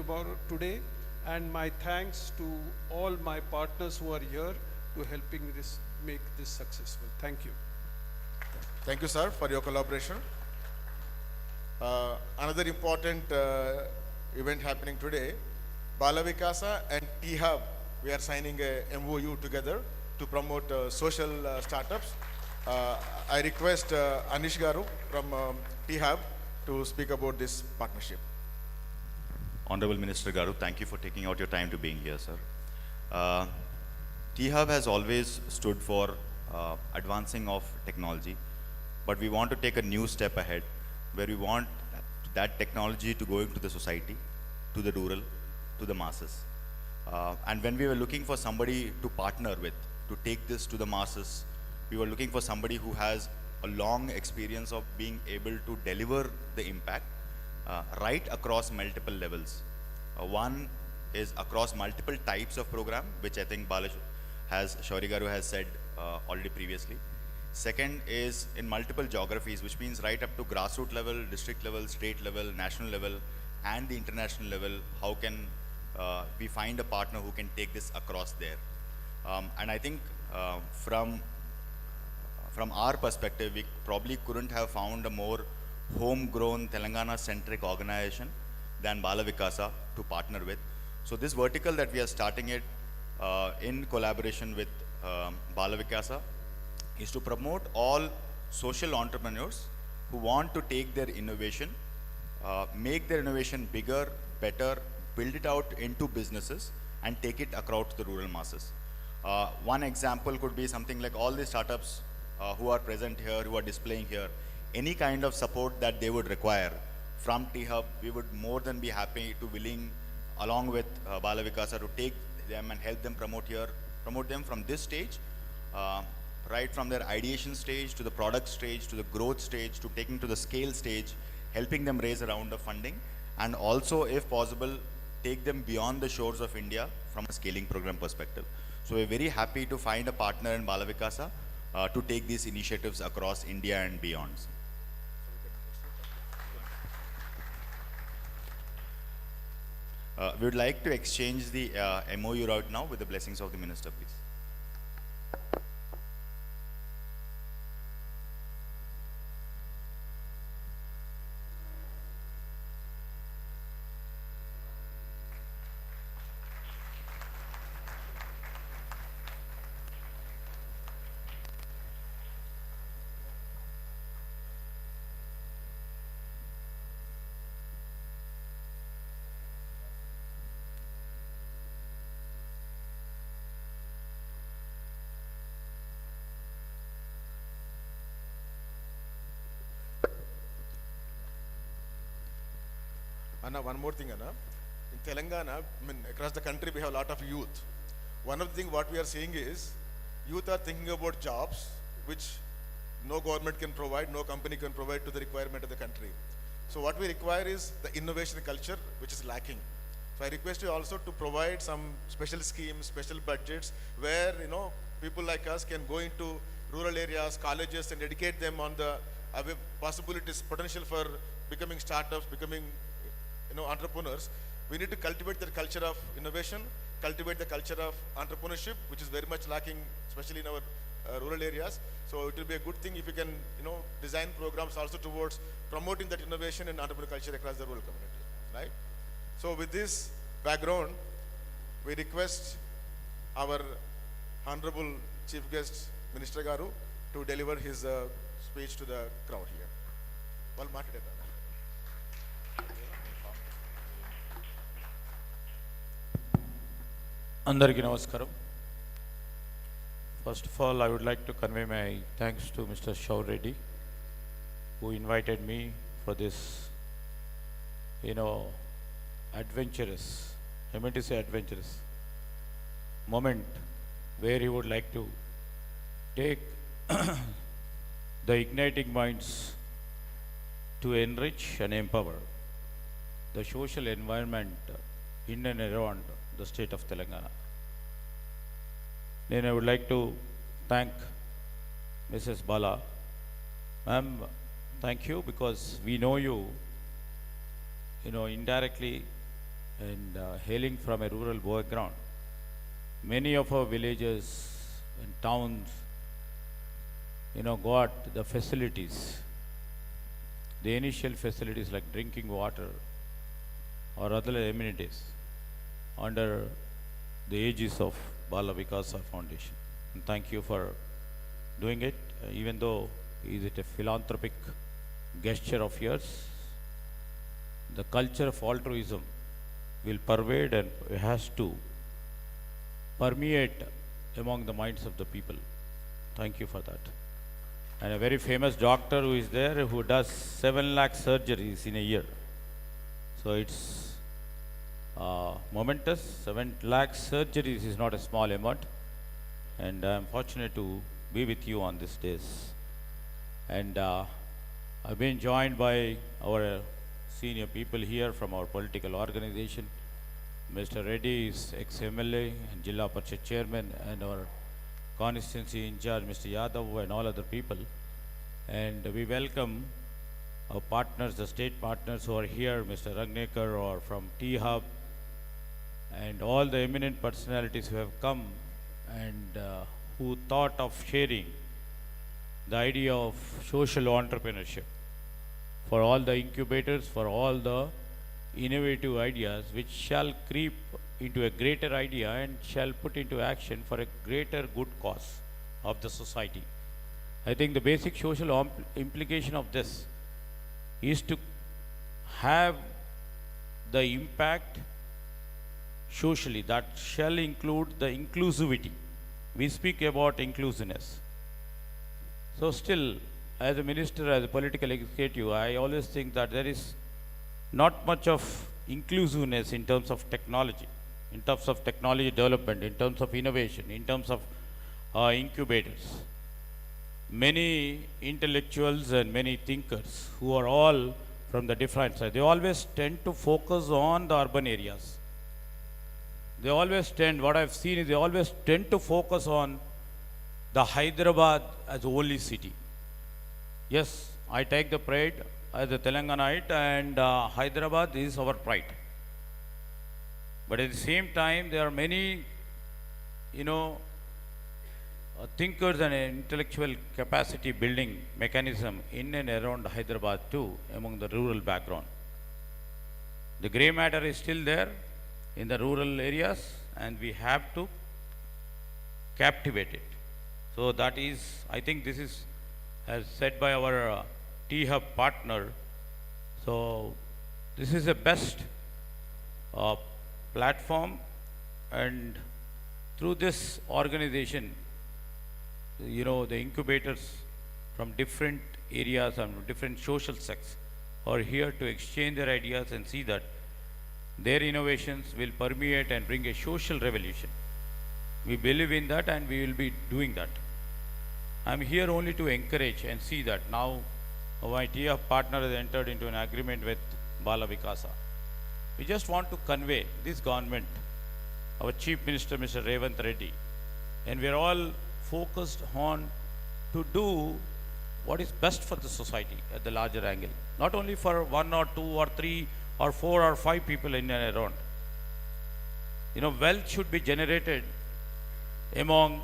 today, and my thanks to all my partners who are here to helping make this successful. Thank you. Thank you, sir, for your collaboration. Another important event happening today, Bala Vikasa and T-Hub, we are signing a MOU together to promote social startups. I request Anish Garu from T-Hub to speak about this partnership. Honorable Minister Garu, thank you for taking out your time to being here, sir. T-Hub has always stood for advancing of technology, but we want to take a new step ahead where we want that technology to go into the society, to the rural, to the masses. And when we were looking for somebody to partner with, to take this to the masses, we were looking for somebody who has a long experience of being able to deliver the impact right across multiple levels. One is across multiple types of program, which I think Shauri Garu has said already previously. Second is in multiple geographies, which means right up to grassroots level, district level, state level, national level, and the international level. How can we find a partner who can take this across there? And I think from our perspective, we probably couldn't have found a more homegrown Telangana-centric organization than Bala Vikasa to partner with. So this vertical that we are starting it in collaboration with Bala Vikasa is to promote all social entrepreneurs who want to take their innovation, make their innovation bigger, better, build it out into businesses, and take it across to the rural masses. One example could be something like all the startups who are present here, who are displaying here, any kind of support that they would require from T-Hub, we would more than be happy to willing, along with Bala Vikasa, to take them and help them promote them from this stage, right from their ideation stage to the product stage, to the growth stage, to taking to the scale stage, helping them raise a round of funding, and also, if possible, take them beyond the shores of India from a scaling program perspective. So we're very happy to find a partner in Bala Vikasa to take these initiatives across India and beyond. We would like to exchange the MOU right now with the blessings of the Minister, please. Anna, one more thing, Anna. In Telangana, I mean, across the country, we have a lot of youth. One of the things what we are seeing is, youth are thinking about jobs which no government can provide, no company can provide to the requirement of the country. So what we require is the innovation culture, which is lacking. So I request you also to provide some special schemes, special budgets, where people like us can go into rural areas, colleges, and educate them on the possibilities, potential for becoming startups, becoming entrepreneurs. We need to cultivate the culture of innovation, cultivate the culture of entrepreneurship, which is very much lacking, especially in our rural areas. So it will be a good thing if we can, design programs also towards promoting that innovation and entrepreneurial culture across the rural community, right? So with this background, we request our Honorable Chief Guest, Minister Garu, to deliver his speech to the crowd here. Well, అందరికీ నమస్కారం. First of all, I would like to convey my thanks to Mr. Shaw Reddy, who invited me for this, adventurous, I meant to say adventurous moment where he would like to take the igniting minds to enrich and empower the social environment in and around the state of Telangana. Then I would like to thank Mrs. Bala. Ma'am, thank you, because we know you, indirectly, and hailing from a rural background. Many of our villages and towns, got the facilities, the initial facilities like drinking water or other amenities under the aegis of Bala Vikasa Foundation. And thank you for doing it, even though is it a philanthropic gesture of yours. The culture of altruism will pervade and has to permeate among the minds of the people. Thank you for that. And a very famous doctor who is there, who does 7 lakh surgeries in a year. So it's momentous. 7 lakh surgeries is not a small amount, and I am fortunate to be with you on these days. And I've been joined by our senior people here from our political organization. Mr. Reddy is ex-MLA and Jilla Parishad Chairman, and our constituency in charge, Mr. Yadav, and all other people. And we welcome our partners, the state partners who are here, Mr. Ragnekar or from T-Hub, and all the eminent personalities who have come and who thought of sharing the idea of social entrepreneurship for all the incubators, for all the innovative ideas which shall creep into a greater idea and shall put into action for a greater good cause of the society. I think the basic social implication of this is to have the impact socially that shall include the inclusivity we speak about inclusiveness. So still, as a minister, as a political executive, I always think that there is not much of inclusiveness in terms of technology, in terms of technology development, in terms of innovation, in terms of incubators. Many intellectuals and many thinkers who are all from the different sides, they always tend to focus on the urban areas. They always tend, what I've seen is they always tend to focus on the Hyderabad as the only city. Yes, I take the pride as a Telanganite, and Hyderabad is our pride. But at the same time, there are many, thinkers and intellectual capacity building mechanism in and around Hyderabad too, among the rural background. The grey matter is still there in the rural areas, and we have to captivate it. So that is, I think this is, as said by our T-Hub partner, so this is the best platform, and through this organization, the incubators from different areas and different social sects are here to exchange their ideas and see that their innovations will permeate and bring a social revolution. We believe in that, and we will be doing that. I'm here only to encourage and see that now my TF partner has entered into an agreement with Bala Vikasa. We just want to convey this government, our Chief Minister Mr. Revant Reddy, and we are all focused on to do what is best for the society at the larger angle. Not only for 1 or 2 or 3 or 4 or 5 people in and around. Wealth should be generated among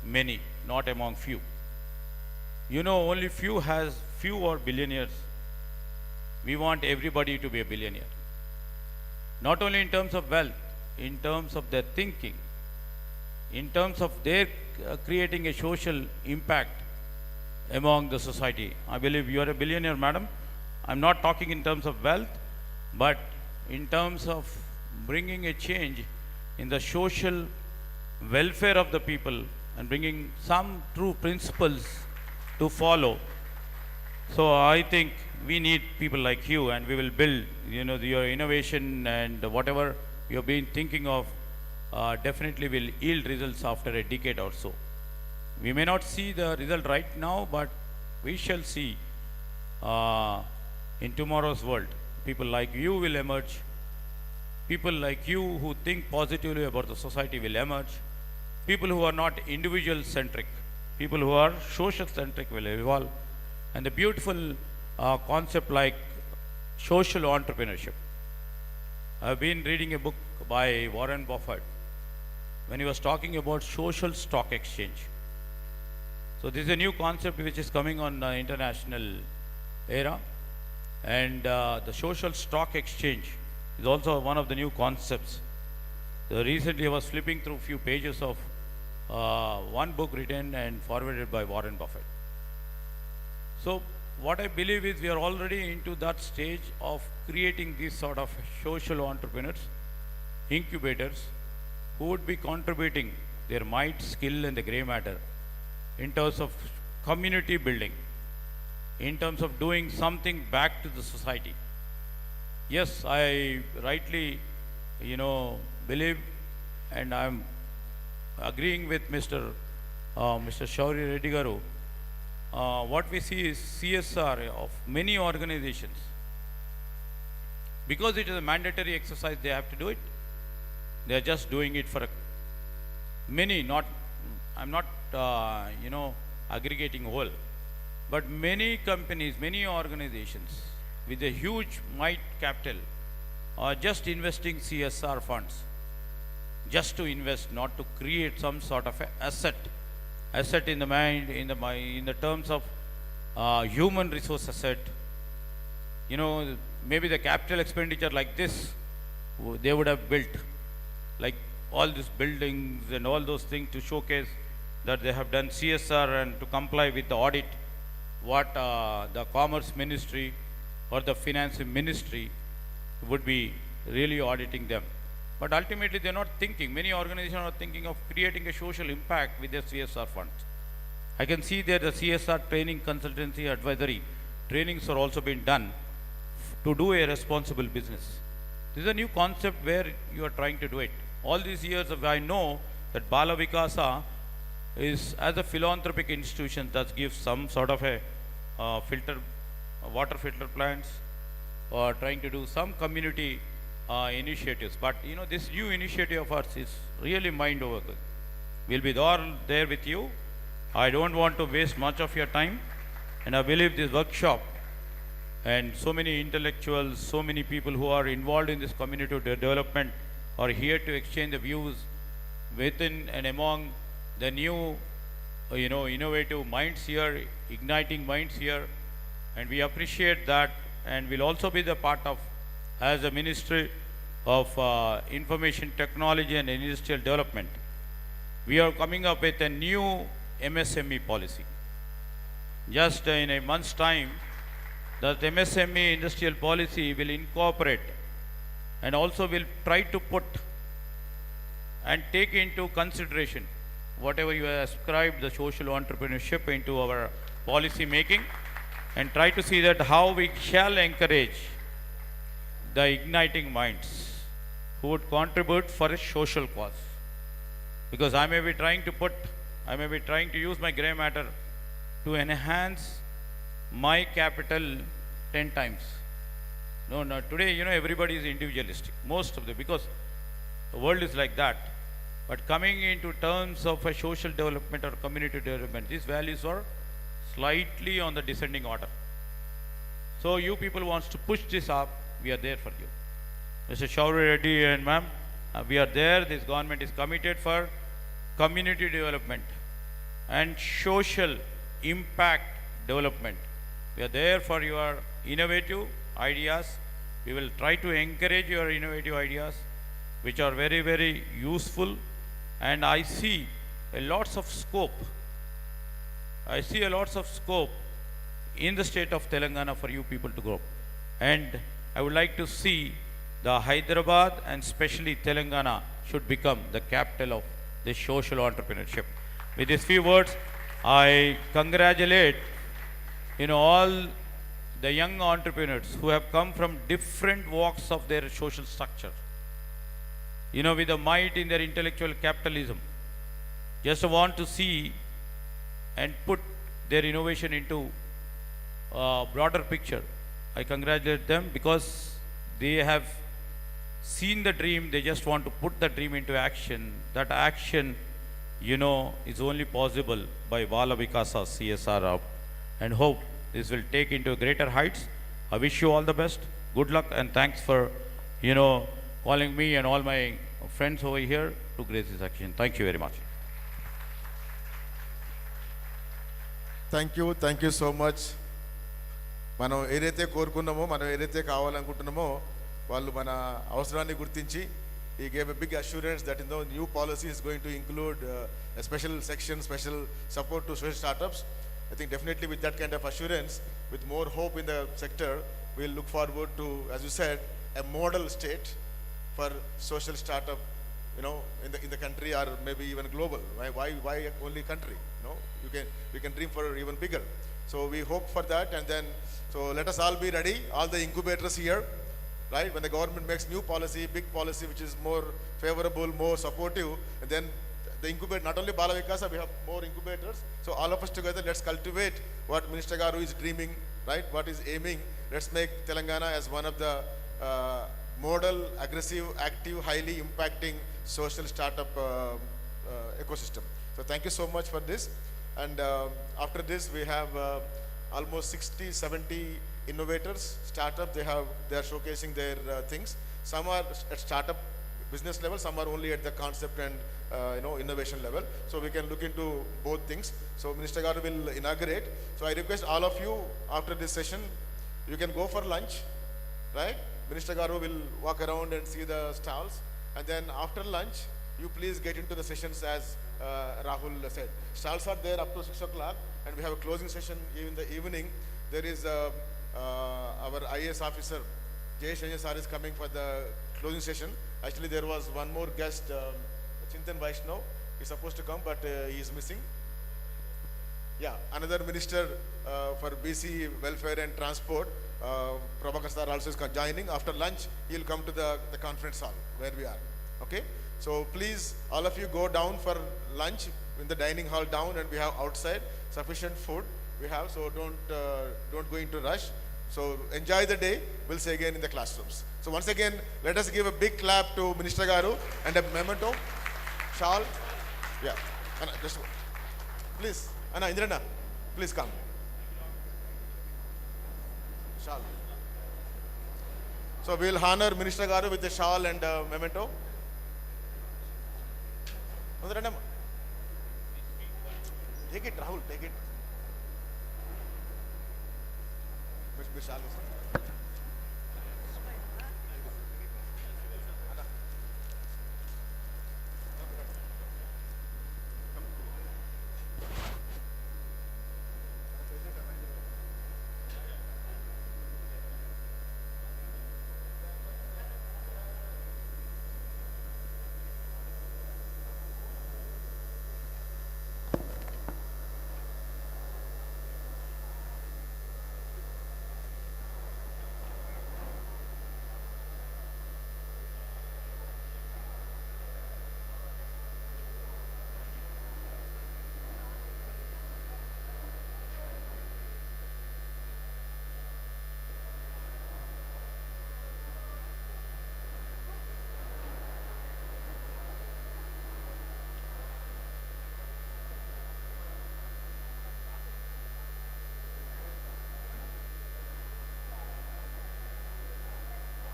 many, not among few. Only few are billionaires. We want everybody to be a billionaire. Not only in terms of wealth, in terms of their thinking, in terms of their creating a social impact among the society. I believe you are a billionaire, madam. I'm not talking in terms of wealth, but in terms of bringing a change in the social welfare of the people and bringing some true principles to follow. So I think we need people like you, and we will build, your innovation and whatever you have been thinking of definitely will yield results after a decade or so. We may not see the result right now, but we shall see in tomorrow's world. People like you will emerge. People like you who think positively about the society will emerge. People who are not individual-centric, people who are social-centric will evolve. And the beautiful concept like social entrepreneurship. I've been reading a book by Warren Buffett when he was talking about social stock exchange. So this is a new concept which is coming on the international era, and the social stock exchange is also one of the new concepts. Recently I was flipping through a few pages of one book written and forwarded by Warren Buffett. So what I believe is we are already into that stage of creating these sort of social entrepreneurs, incubators, who would be contributing their might, skill and the grey matter in terms of community building, in terms of doing something back to the society. Yes, I rightly, believe, and I'm agreeing with Mr. Shauri Reddy Garu. What we see is CSR of many organizations. Because it is a mandatory exercise, they have to do it. They are just doing it for many, I'm not, aggregating whole. But many companies, many organizations with a huge might capital are just investing CSR funds. Just to invest, not to create some sort of asset in the mind, in the terms of human resource asset. Maybe the capital expenditure like this, they would have built, like all these buildings and all those things to showcase that they have done CSR and to comply with the audit, what the Commerce Ministry or the Finance Ministry would be really auditing them. but ultimately they're not thinking. Many organizations are thinking of creating a social impact with their CSR funds. I can see that the CSR training, consultancy, advisory trainings are also being done to do a responsible business. This is a new concept where you are trying to do it. All these years I know that Bala Vikasa is, as a philanthropic institution, that gives some sort of a water filter plants, or trying to do some community initiatives. But you know, this new initiative of ours is really mind over. We'll be there with you. I don't want to waste much of your time, and I believe this workshop and so many intellectuals, so many people who are involved in this community development are here to exchange the views within and among the new, innovative minds here, igniting minds here, and we appreciate that. And we'll also be the part of, as a Ministry of Information Technology and Industrial Development, we are coming up with a new MSME policy. Just in a month's time, the MSME industrial policy will incorporate and also will try to put and take into consideration whatever you have ascribed the social entrepreneurship into our policy making, and try to see that how we shall encourage the igniting minds who would contribute for a social cause. Because I may be trying to use my gray matter to enhance my capital 10 times. No, today, everybody is individualistic, most of them, because the world is like that. But coming into terms of a social development or community development, these values are slightly on the descending order. So you people wants to push this up, we are there for you. Mr. Shauri Reddy and ma'am, we are there. This government is committed for community development and social impact development. We are there for your innovative ideas. We will try to encourage your innovative ideas, which are very, very useful. And I see a lots of scope. I see a lots of scope in the state of Telangana for you people to grow. And I would like to see the Hyderabad and especially Telangana should become the capital of this social entrepreneurship. With these few words, I congratulate all the young entrepreneurs who have come from different walks of their social structure, with the might in their intellectual capitalism, just want to see and put their innovation into a broader picture. I congratulate them because they have seen the dream, they just want to put the dream into action. That action, is only possible by Bala Vikasa CSR Hub, and hope this will take into greater heights. I wish you all the best, good luck, and thanks for, calling me and all my friends over here to grace this action. Thank you very much. Thank you so much. మనం ఏదైతే కోరుకున్నామో, మనం ఏదైతే కావాలనుకుంటున్నామో, వాళ్ళు మన అవసరాన్ని గుర్తించి he gave a big assurance that new policy is going to include a special section, special support to social startups. I think definitely with that kind of assurance, with more hope in the sector, we'll look forward to, as you said, a model state for social startup, in the country or maybe even global. Why only country? We can dream for even bigger. So we hope for that, and then so let us all be ready. All the incubators here, right? When the government makes new policy, big policy, which is more favorable, more supportive, and then the incubator, not only Bala Vikasa, we have more incubators. So all of us together, let's cultivate what Minister Garu is dreaming, right? What is aiming. Let's make Telangana as one of the model, aggressive, active, highly impacting social startup ecosystem. So thank you so much for this. And after this, we have almost 60, 70 innovators, startups. They are showcasing their things. Some are at startup business level, some are only at the concept and innovation level. So we can look into both things. So Minister Garu will inaugurate. So I request all of you, after this session, you can go for lunch, right? Minister Garu will walk around and see the stalls, and then after lunch, you please get into the sessions as Rahul said. Stalls are there up to 6 o'clock, and we have a closing session in the evening. There is our IAS officer, Jayesh Ranjan sir is coming for the closing session. Actually, there was one more guest, Chintan Vaishnav. He's supposed to come, but he is missing. Yeah, another minister for BC Welfare and Transport, Prabhakar sir also is joining. After lunch, he'll come to the conference hall where we are. Okay? So please, all of you go down for lunch in the dining hall down, and we have outside sufficient food we have, so don't go into rush. So enjoy the day. We'll see again in the classrooms. So once again, let us give a big clap to Minister Garu and a memento, shawl. Yeah, Anna, just please, Anna, Indrana, please come. Shawl. So we'll honor Minister Garu with the shawl and memento. Indrana, take it, Rahul, take it. Which shawl is it?